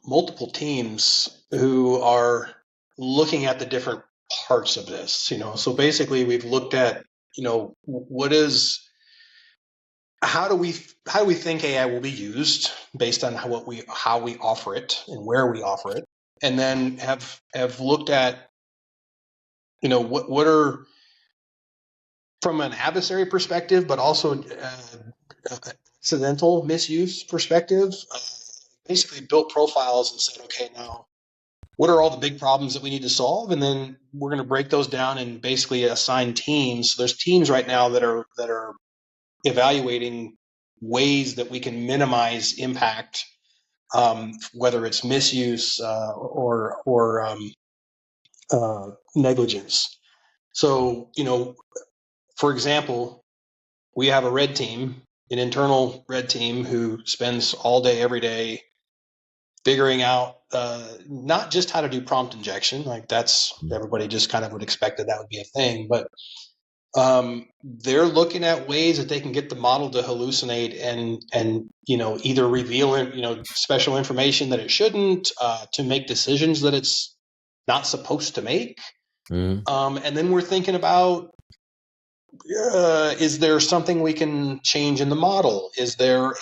multiple teams who are looking at the different parts of this. So basically we've looked at, how do we think AI will be used based on how we offer it and where we offer it, and then have looked at what are, from an adversary perspective, but also accidental misuse perspective, basically built profiles and said, okay, now what are all the big problems that we need to solve, and then we're going to break those down and basically assign teams. So there's teams right now that are evaluating ways that we can minimize impact, whether it's misuse or negligence. So, for example, we have a red team, an internal red team who spends all day, every day figuring out not just how to do prompt injection, like that's everybody just kind of would expect that would be a thing, but they're looking at ways that they can get the model to hallucinate and either reveal special information that it shouldn't, to make decisions that it's not supposed to make. And then we're thinking about, is there something we can change in the model? Is there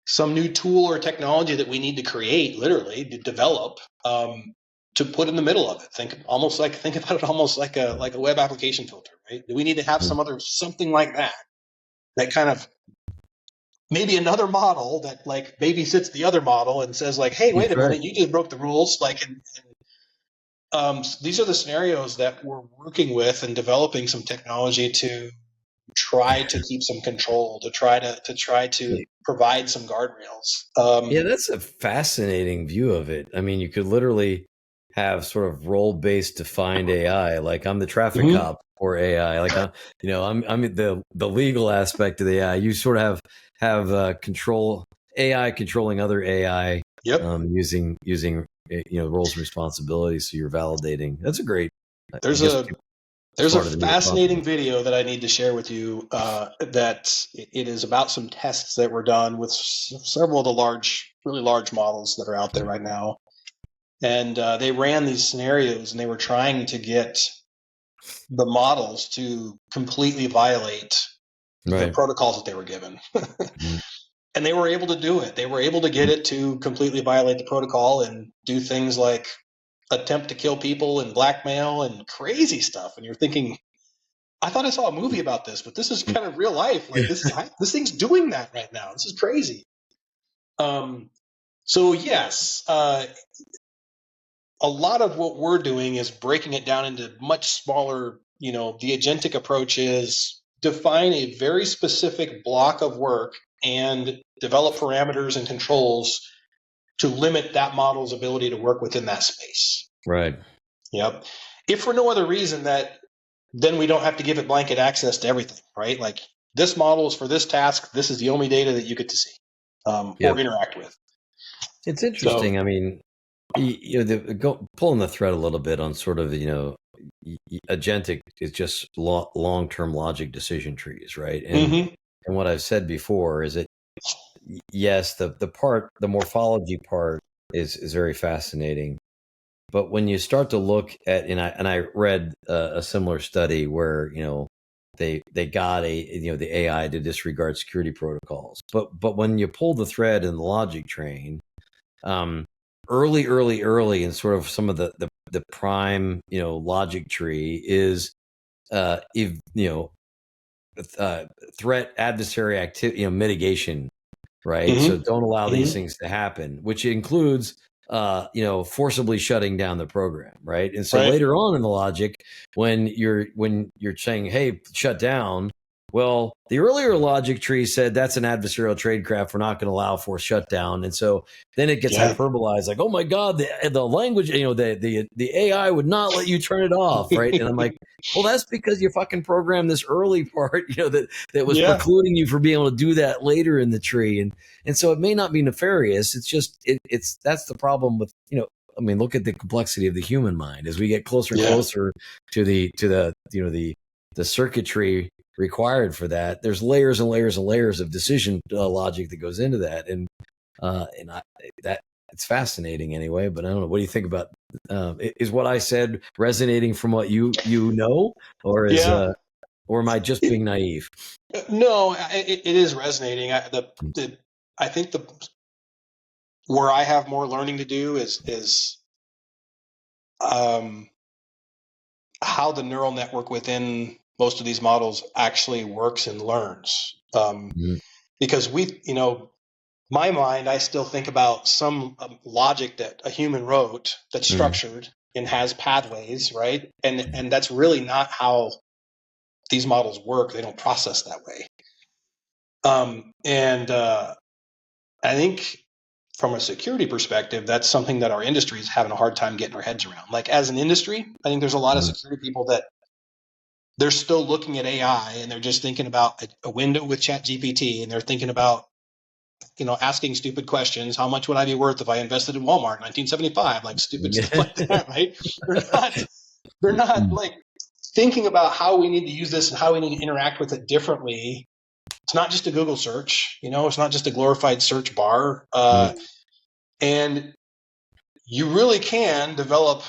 some new tool or technology that we need to create, literally to develop, to put in the middle of it. Think about it almost like a web application filter, right? Do we need to have something like that kind of maybe another model that like babysits the other model and says like, hey, wait a minute, you just broke the rules. Like, these are the scenarios that we're working with and developing some technology to try to keep some control, to try to provide some guardrails. Yeah, that's a fascinating view of it. I mean, you could literally have sort of role-based defined AI. Like I'm the traffic cop or AI. Like I'm the legal aspect of the AI. You sort of have control AI controlling other AI. Yep. Using roles and responsibilities. So you're validating. That's a great. There's a fascinating video that I need to share with you that it is about some tests that were done with several of the really large models that are out there right now. And they ran these scenarios and they were trying to get the models to completely violate the protocols that they were given. And they were able to do it. They were able to get it to completely violate the protocol and do things like attempt to kill people and blackmail and crazy stuff. And you're thinking, I thought I saw a movie about this, but this is kind of real life. Like this thing's doing that right now. This is crazy. So yes, a lot of what we're doing is breaking it down into much smaller, the agentic approach is define a very specific block of work and develop parameters and controls to limit that model's ability to work within that space. Right. Yep. If for no other reason then we don't have to give it blanket access to everything, right? Like this model is for this task. This is the only data that you get to see or interact with. It's interesting. So, I mean, pulling the thread a little bit on sort of, agentic is just long-term logic decision trees, right? And and what I've said before is that yes, the morphology part is very fascinating, but when you start to look at and I read a similar study where they got the AI to disregard security protocols, but when you pull the thread in the logic train, early in sort of some of the prime logic tree is threat adversary activity mitigation, right? So don't allow these things to happen, which includes forcibly shutting down the program, right? And so later on in the logic, when you're saying, hey, shut down, well, the earlier logic tree said that's an adversarial tradecraft. We're not going to allow for shutdown. And so then it gets hyperbolized, like, oh my God, the language, the AI would not let you turn it off, right? And I'm like, well, that's because you fucking programmed this early part, that was precluding you from being able to do that later in the tree. And so it may not be nefarious. It's just that's the problem with, I mean, look at the complexity of the human mind as we get closer and closer to the circuitry required for that. There's layers and layers and layers of decision logic that goes into that, and that it's fascinating anyway. But I don't know. What do you think about? Is what I said resonating from what you know, or or am I just being naive? No, it is resonating. I think where I have more learning to do is how the neural network within most of these models actually works and learns. Because my mind, I still think about some logic that a human wrote that's structured and has pathways, right? And that's really not how these models work. They don't process that way. I think from a security perspective, that's something that our industry is having a hard time getting our heads around. Like as an industry, I think there's a lot of security people that they're still looking at AI and they're just thinking about a window with ChatGPT, and they're thinking about, asking stupid questions. How much would I be worth if I invested in Walmart in 1975? Like stupid stuff like that, right? They're not like thinking about how we need to use this and how we need to interact with it differently. It's not just a Google search, it's not just a glorified search bar. And you really can develop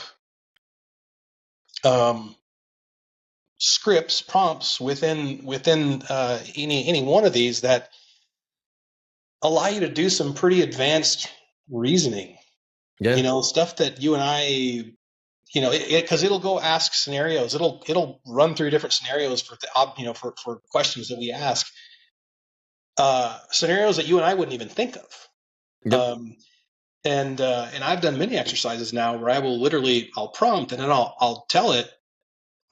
scripts, prompts within any one of these that allow you to do some pretty advanced reasoning. Stuff that you and I you know, because it'll go ask scenarios. It'll run through different scenarios for for questions that we ask, scenarios that you and I wouldn't even think of. Yep. And I've done many exercises now where I'll prompt and then I'll tell it,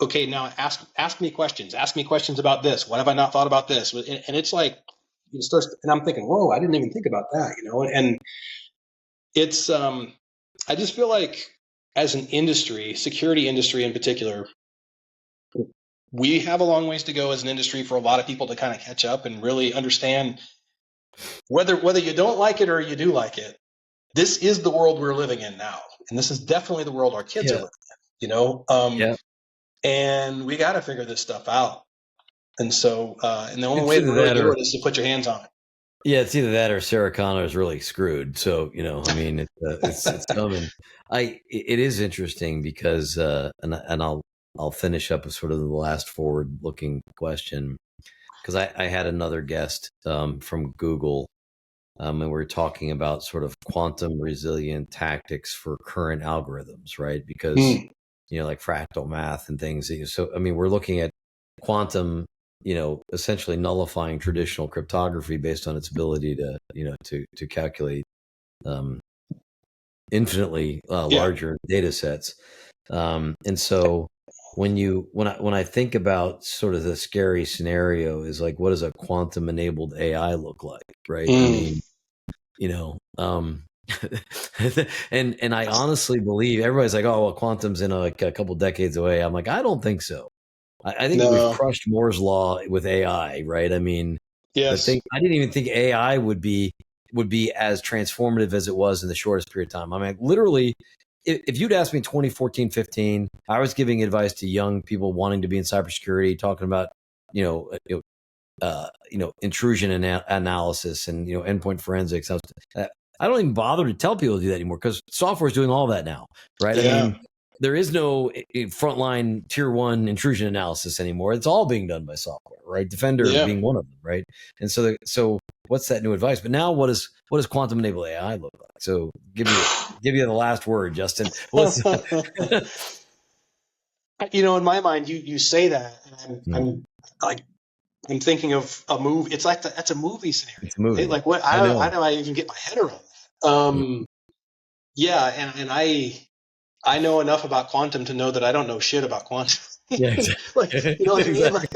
okay, now ask me questions. Ask me questions about this. What have I not thought about this? And it's like it starts, and I'm thinking, whoa, I didn't even think about that, you know. And it's I just feel like as an industry, security industry in particular, we have a long ways to go as an industry for a lot of people to kind of catch up and really understand whether you don't like it or you do like it. This is the world we're living in now, and this is definitely the world our kids are living in. You know, and we got to figure this stuff out. And so, and the only way to really do it is to put your hands on it. Yeah, it's either that or Sarah Connor is really screwed. So, you know, I mean, it's coming. It is interesting because, and I'll finish up with sort of the last forward-looking question, because I had another guest from Google, and we were talking about sort of quantum resilient tactics for current algorithms, right? Because you know, like fractal math and things. So, I mean, we're looking at quantum, you know, essentially nullifying traditional cryptography based on its ability to, you know, to calculate infinitely larger data sets. And so when I think about sort of the scary scenario is like, what does a quantum enabled AI look like? Right. I mean, you know, and I honestly believe everybody's like, oh, well, quantum's in like a couple decades away. I'm like, I don't think so. I think we've crushed Moore's law with AI, right? I mean, I didn't even think AI would be as transformative as it was in the shortest period of time. I mean, literally, if you'd asked me 2014, 15, I was giving advice to young people wanting to be in cybersecurity, talking about, intrusion analysis and, you know, endpoint forensics. I don't even bother to tell people to do that anymore because software is doing all that now, right? I mean, there is no frontline tier 1 intrusion analysis anymore. It's all being done by software, right? Defender being one of them, right? And so what's that new advice? But now what does quantum enabled AI look like? So give you the last word, Justin. You know, in my mind, you say that, and I'm thinking of a movie. It's like that's a movie scenario. It's a movie. Right? Like what? How do I even get my head around that? Yeah, and I know enough about quantum to know that I don't know shit about quantum. Yeah, exactly. Like, you know what I mean? Like,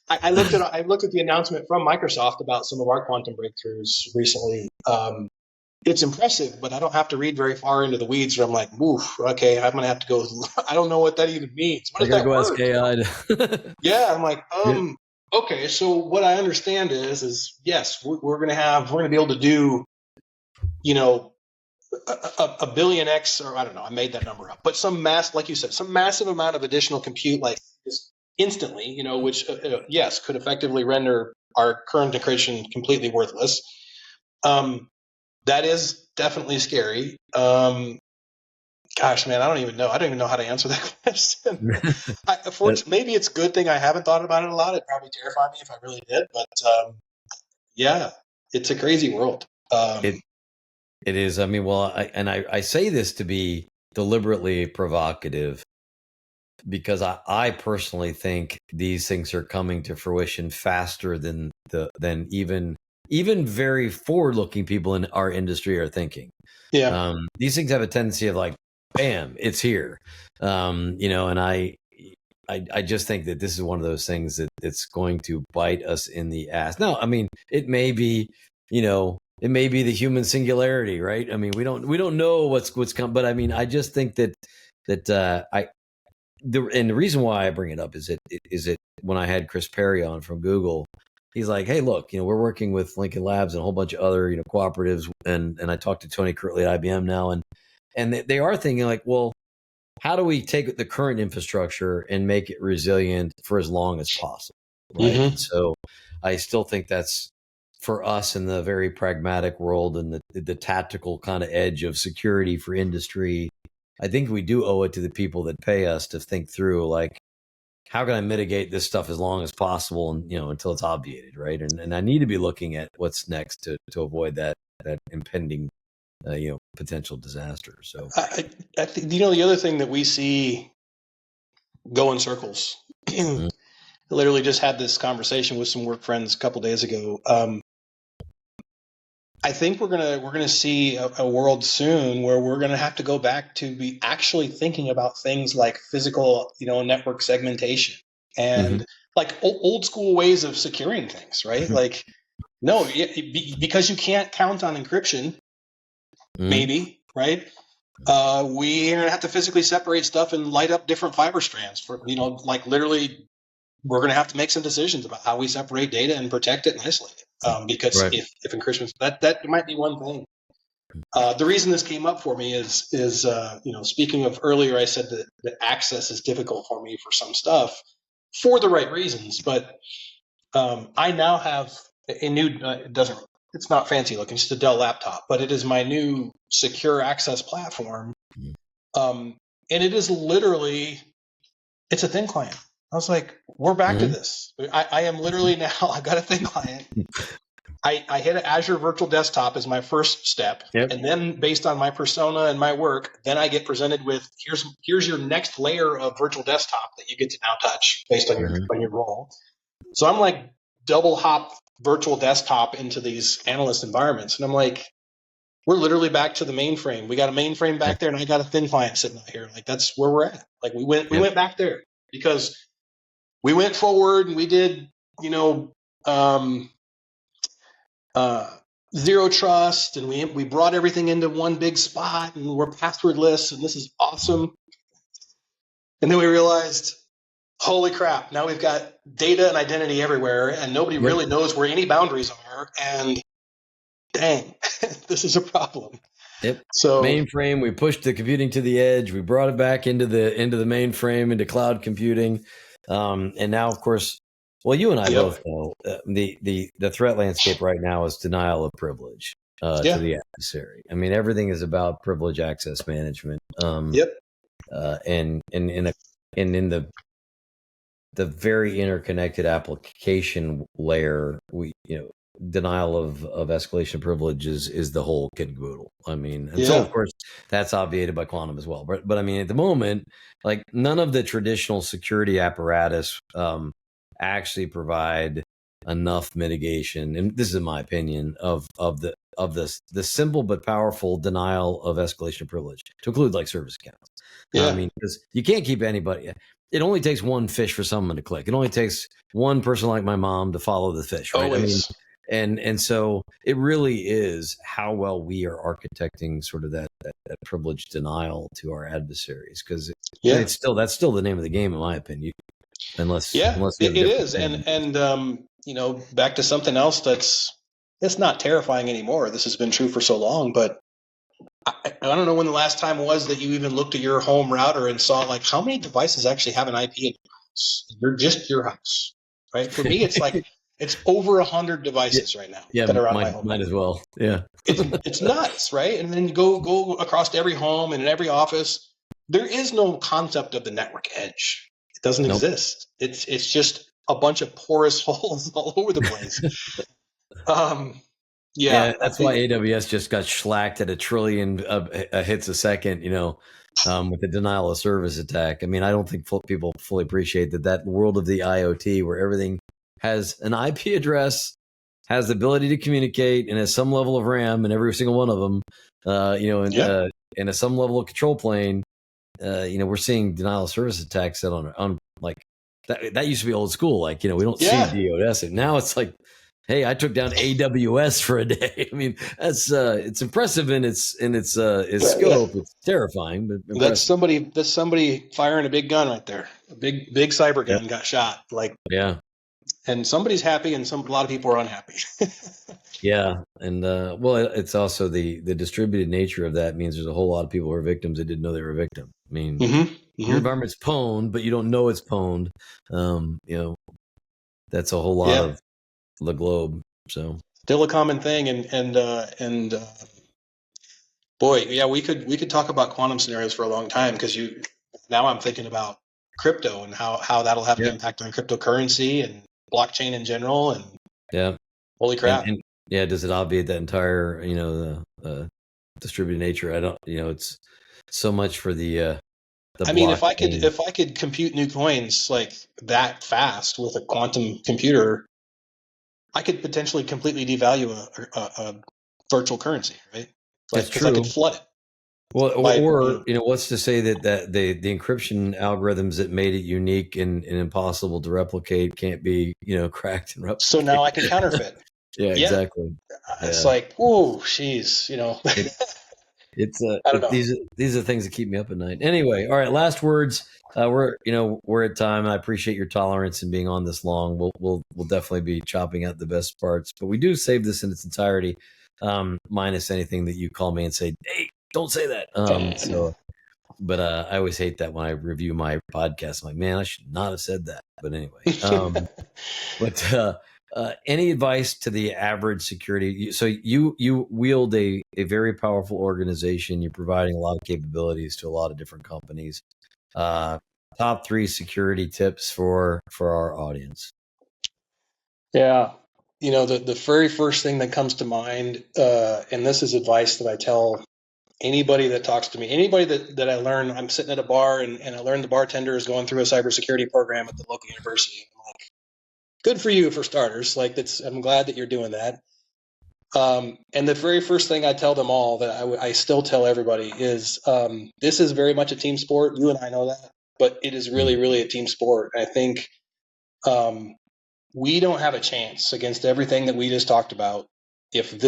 I looked at the announcement from Microsoft about some of our quantum breakthroughs recently. It's impressive, but I don't have to read very far into the weeds where I'm like, oof, okay, I'm gonna have to go. I don't know what that even means. What does that go ask AI. Yeah, I'm like, okay. So what I understand is yes, we're gonna be able to do, you know, a billion X, or I don't know, I made that number up, but like you said, some massive amount of additional compute, like just instantly, you know, which yes, could effectively render our current encryption completely worthless. That is definitely scary. Gosh, man, I don't even know how to answer that question. Maybe it's a good thing I haven't thought about it a lot. It'd probably terrify me if I really did, but yeah, it's a crazy world. It is. I mean, well, I say this to be deliberately provocative because I personally think these things are coming to fruition faster than even very forward-looking people in our industry are thinking. Yeah. These things have a tendency of like, bam, it's here. You know, and I just think that this is one of those things that it's going to bite us in the ass. Now, I mean, it may be, you know, it may be the human singularity, right? I mean, we don't know what's come, but I mean, I just think that and the reason why I bring it up is it when I had Chris Perry on from Google, he's like, hey, look, you know, we're working with Lincoln Labs and a whole bunch of other, you know, cooperatives, and I talked to Tony Curtley at IBM now, and they are thinking like, well, how do we take the current infrastructure and make it resilient for as long as possible, right? And so I still think that's for us in the very pragmatic world and the tactical kind of edge of security for industry. I think we do owe it to the people that pay us to think through, like, how can I mitigate this stuff as long as possible, and, you know, until it's obviated, right? And I need to be looking at what's next to avoid that impending potential disaster. So I think, the other thing that we see go in circles. Mhm. I literally just had this conversation with some work friends a couple days ago. I think we're gonna see a world soon where we're gonna have to go back to be actually thinking about things like physical, network segmentation and like old school ways of securing things, right? Like, no, because you can't count on encryption, maybe, right? We're gonna have to physically separate stuff and light up different fiber strands for, like literally. We're going to have to make some decisions about how we separate data and protect it and isolate it. Because Right. if encryption, that might be one thing. The reason this came up for me is speaking of earlier, I said that access is difficult for me for some stuff for the right reasons. But I now have a new. It's not fancy looking. It's just a Dell laptop, but it is my new secure access platform. And it is literally, it's a thin client. I was like, we're back to this. I am literally now, I've got a thin client. I hit an Azure Virtual Desktop as my first step. Yep. And then based on my persona and my work, then I get presented with, here's your next layer of virtual desktop that you get to now touch based on your role. So I'm like double hop virtual desktop into these analyst environments. And I'm like, we're literally back to the mainframe. We got a mainframe back there and I got a thin client sitting out here. Like that's where we're at. Like we went back there because we went forward and we did, zero trust, and we brought everything into one big spot, and we're passwordless, and this is awesome. And then we realized, holy crap! Now we've got data and identity everywhere, and nobody really knows where any boundaries are. And dang, this is a problem. Yep. So mainframe, we pushed the computing to the edge. We brought it back into the mainframe, into cloud computing. And now, of course, well, you and I both know the threat landscape right now is denial of privilege to the adversary. I mean, everything is about privilege access management. And in the very interconnected application layer, denial of escalation of privilege is the whole kit and caboodle. I mean, and so of course that's obviated by quantum as well. But I mean, at the moment, like none of the traditional security apparatus actually provide enough mitigation, and this is my opinion, of the simple but powerful denial of escalation of privilege to include like service accounts. I mean, because you can't keep anybody. It only takes one fish for someone to click. It only takes one person like my mom to follow the fish, right? Always. I mean, and so it really is how well we are architecting sort of that privilege denial to our adversaries, because that's still the name of the game, in my opinion. Unless it is, and back to something else that's not terrifying anymore. This has been true for so long, but I don't know when the last time was that you even looked at your home router and saw like how many devices actually have an IP address. You're just your house, right? For me, it's like it's over 100 devices right now that are on my home. Mine as well. Yeah, it's nuts, right? And then you go across to every home and in every office. There is no concept of the network edge. It doesn't exist. It's just a bunch of porous holes all over the place. That's why AWS just got schlacked at 1 trillion hits a second, with the denial of service attack. I mean, I don't think people fully appreciate that world of the IoT where everything has an IP address, has the ability to communicate, and has some level of RAM in every single one of them, and some level of control plane. We're seeing denial of service attacks on like that used to be old school. Like, we don't see DOS. And now it's like, hey, I took down AWS for a day. I mean, that's it's impressive in its scope. It's terrifying, but impressive. That's somebody firing a big gun right there. A big cyber gun got shot. Like and somebody's happy, and a lot of people are unhappy. And it's also the distributed nature of that means there's a whole lot of people who are victims that didn't know they were a victim. I mean, your environment's pwned, but you don't know it's pwned. That's a whole lot of the globe. So still a common thing, and boy, we could talk about quantum scenarios for a long time, because now I'm thinking about crypto and how that'll have an impact on cryptocurrency and blockchain in general, and holy crap. And does it obviate that entire distributed nature. I don't, it's so much for the I mean, if blockchain. I could compute new coins like that fast with a quantum computer, I could potentially completely devalue a virtual currency, right? Like, It's because I could true. flood it. Well, By, or what's to say that the encryption algorithms that made it unique and impossible to replicate can't be cracked and so now replicated? I can counterfeit. Yeah, Yeah, exactly. it's Yeah, like, whoa, jeez, it, it's I don't know. these are the things that keep me up at night. Anyway, all right. Last words. We're at time. I appreciate your tolerance and being on this long. We'll definitely be chopping out the best parts, but we do save this in its entirety, minus anything that you call me and say, "Hey, don't say that." But I always hate that when I review my podcast. I'm like, man, I should not have said that. But anyway, but any advice to the average security? So you wield a very powerful organization. You're providing a lot of capabilities to a lot of different companies. Top 3 security tips for our audience. Yeah. The very first thing that comes to mind, and this is advice that I tell anybody that talks to me, anybody that I learn, I'm sitting at a bar and I learn the bartender is going through a cybersecurity program at the local university. I'm like, good for you for starters. Like, I'm glad that you're doing that. And the very first thing I tell them all that I still tell everybody is, this is very much a team sport. You and I know that, but it is really, really a team sport. I think we don't have a chance against everything that we just talked about. If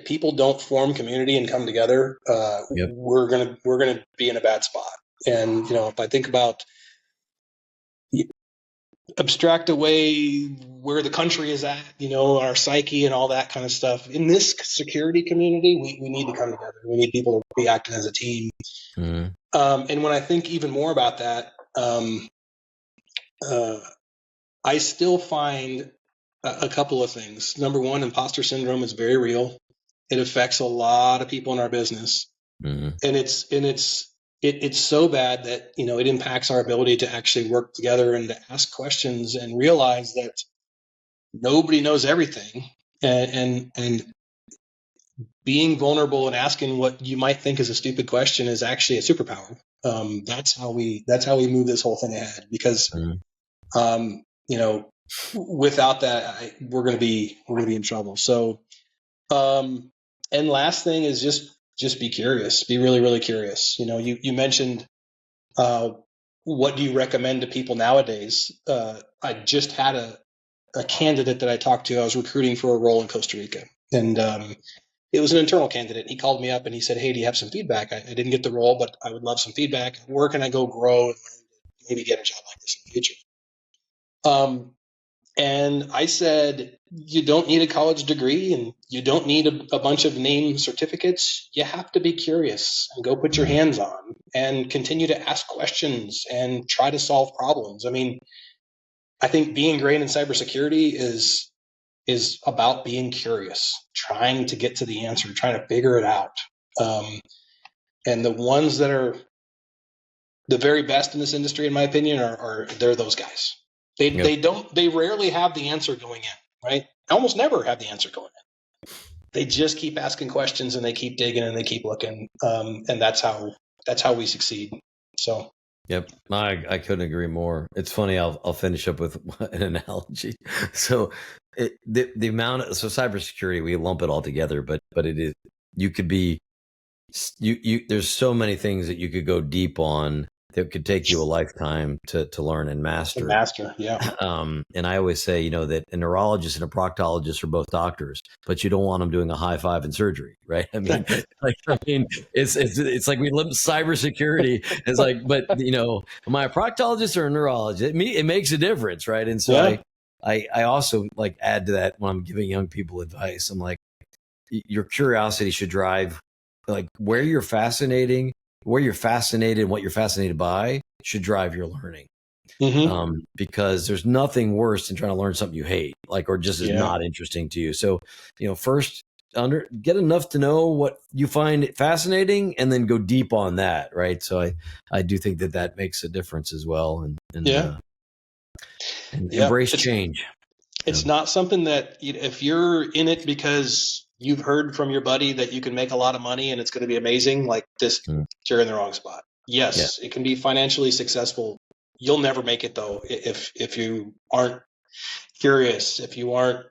people don't form community and come together, Yep. we're gonna be in a bad spot. And if I think about, abstract away where the country is at, our psyche and all that kind of stuff. In this security community, we need to come together. We need people to be acting as a team. Mm-hmm. And when I think even more about that, I still find a couple of things. Number one, imposter syndrome is very real. It affects a lot of people in our business, Mm-hmm. and it's so bad that it impacts our ability to actually work together and to ask questions and realize that nobody knows everything, and being vulnerable and asking what you might think is a stupid question is actually a superpower. That's how we move this whole thing ahead, because without that, we're going to be in trouble. So, and last thing is just be curious. Be really, really curious. You mentioned what do you recommend to people nowadays? I just had a candidate that I talked to. I was recruiting for a role in Costa Rica, and it was an internal candidate. He called me up and he said, "Hey, do you have some feedback? I didn't get the role, but I would love some feedback. Where can I go grow and maybe get a job like this in the future?" And I said, you don't need a college degree and you don't need a bunch of name certificates. You have to be curious and go put your hands on and continue to ask questions and try to solve problems. I mean, I think being great in cybersecurity is about being curious, trying to get to the answer, trying to figure it out. And the ones that are the very best in this industry, in my opinion, they're those guys. They rarely have the answer going in, right? Almost never have the answer going in. They just keep asking questions and they keep digging and they keep looking. And that's how we succeed. So. Yep, I couldn't agree more. It's funny. I'll finish up with an analogy. So, the amount of cybersecurity, we lump it all together, but it is, you could be there's so many things that you could go deep on that could take you a lifetime to learn and master. Yeah. And I always say, that a neurologist and a proctologist are both doctors, but you don't want them doing a high five in surgery, right? I mean, it's like we limit cybersecurity. It's like, but am I a proctologist or a neurologist? It makes a difference, right? And so I also like add to that when I'm giving young people advice. I'm like, your curiosity should drive, like where you're fascinated, what you're fascinated by should drive your learning. Mm-hmm. Because there's nothing worse than trying to learn something you hate, or just is not interesting to you. So, first get enough to know what you find fascinating and then go deep on that. Right. So I do think that makes a difference as well. And embrace change. It's not something that if you're in it because you've heard from your buddy that you can make a lot of money and it's going to be amazing, like this, you're in the wrong spot. Yes, it can be financially successful. You'll never make it though if you aren't curious, if you aren't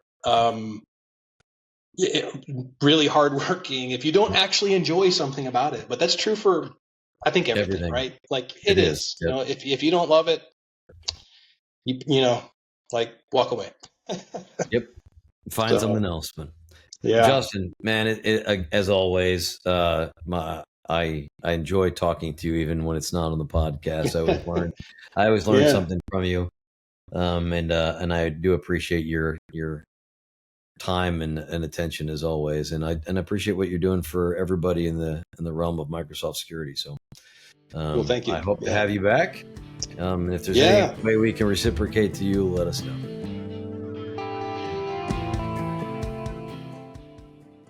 really hardworking, if you don't actually enjoy something about it. But that's true for, I think, everything. Right? Like it is. Yep. You know, if you don't love it, you know, like walk away. Yep. Find something else. But yeah, Justin, man, as always, I enjoy talking to you even when it's not on the podcast. I always learn something from you. And I do appreciate your time and attention as always. And I appreciate what you're doing for everybody in the realm of Microsoft security. So well, thank you. I hope to have you back. If there's any way we can reciprocate to you, let us know.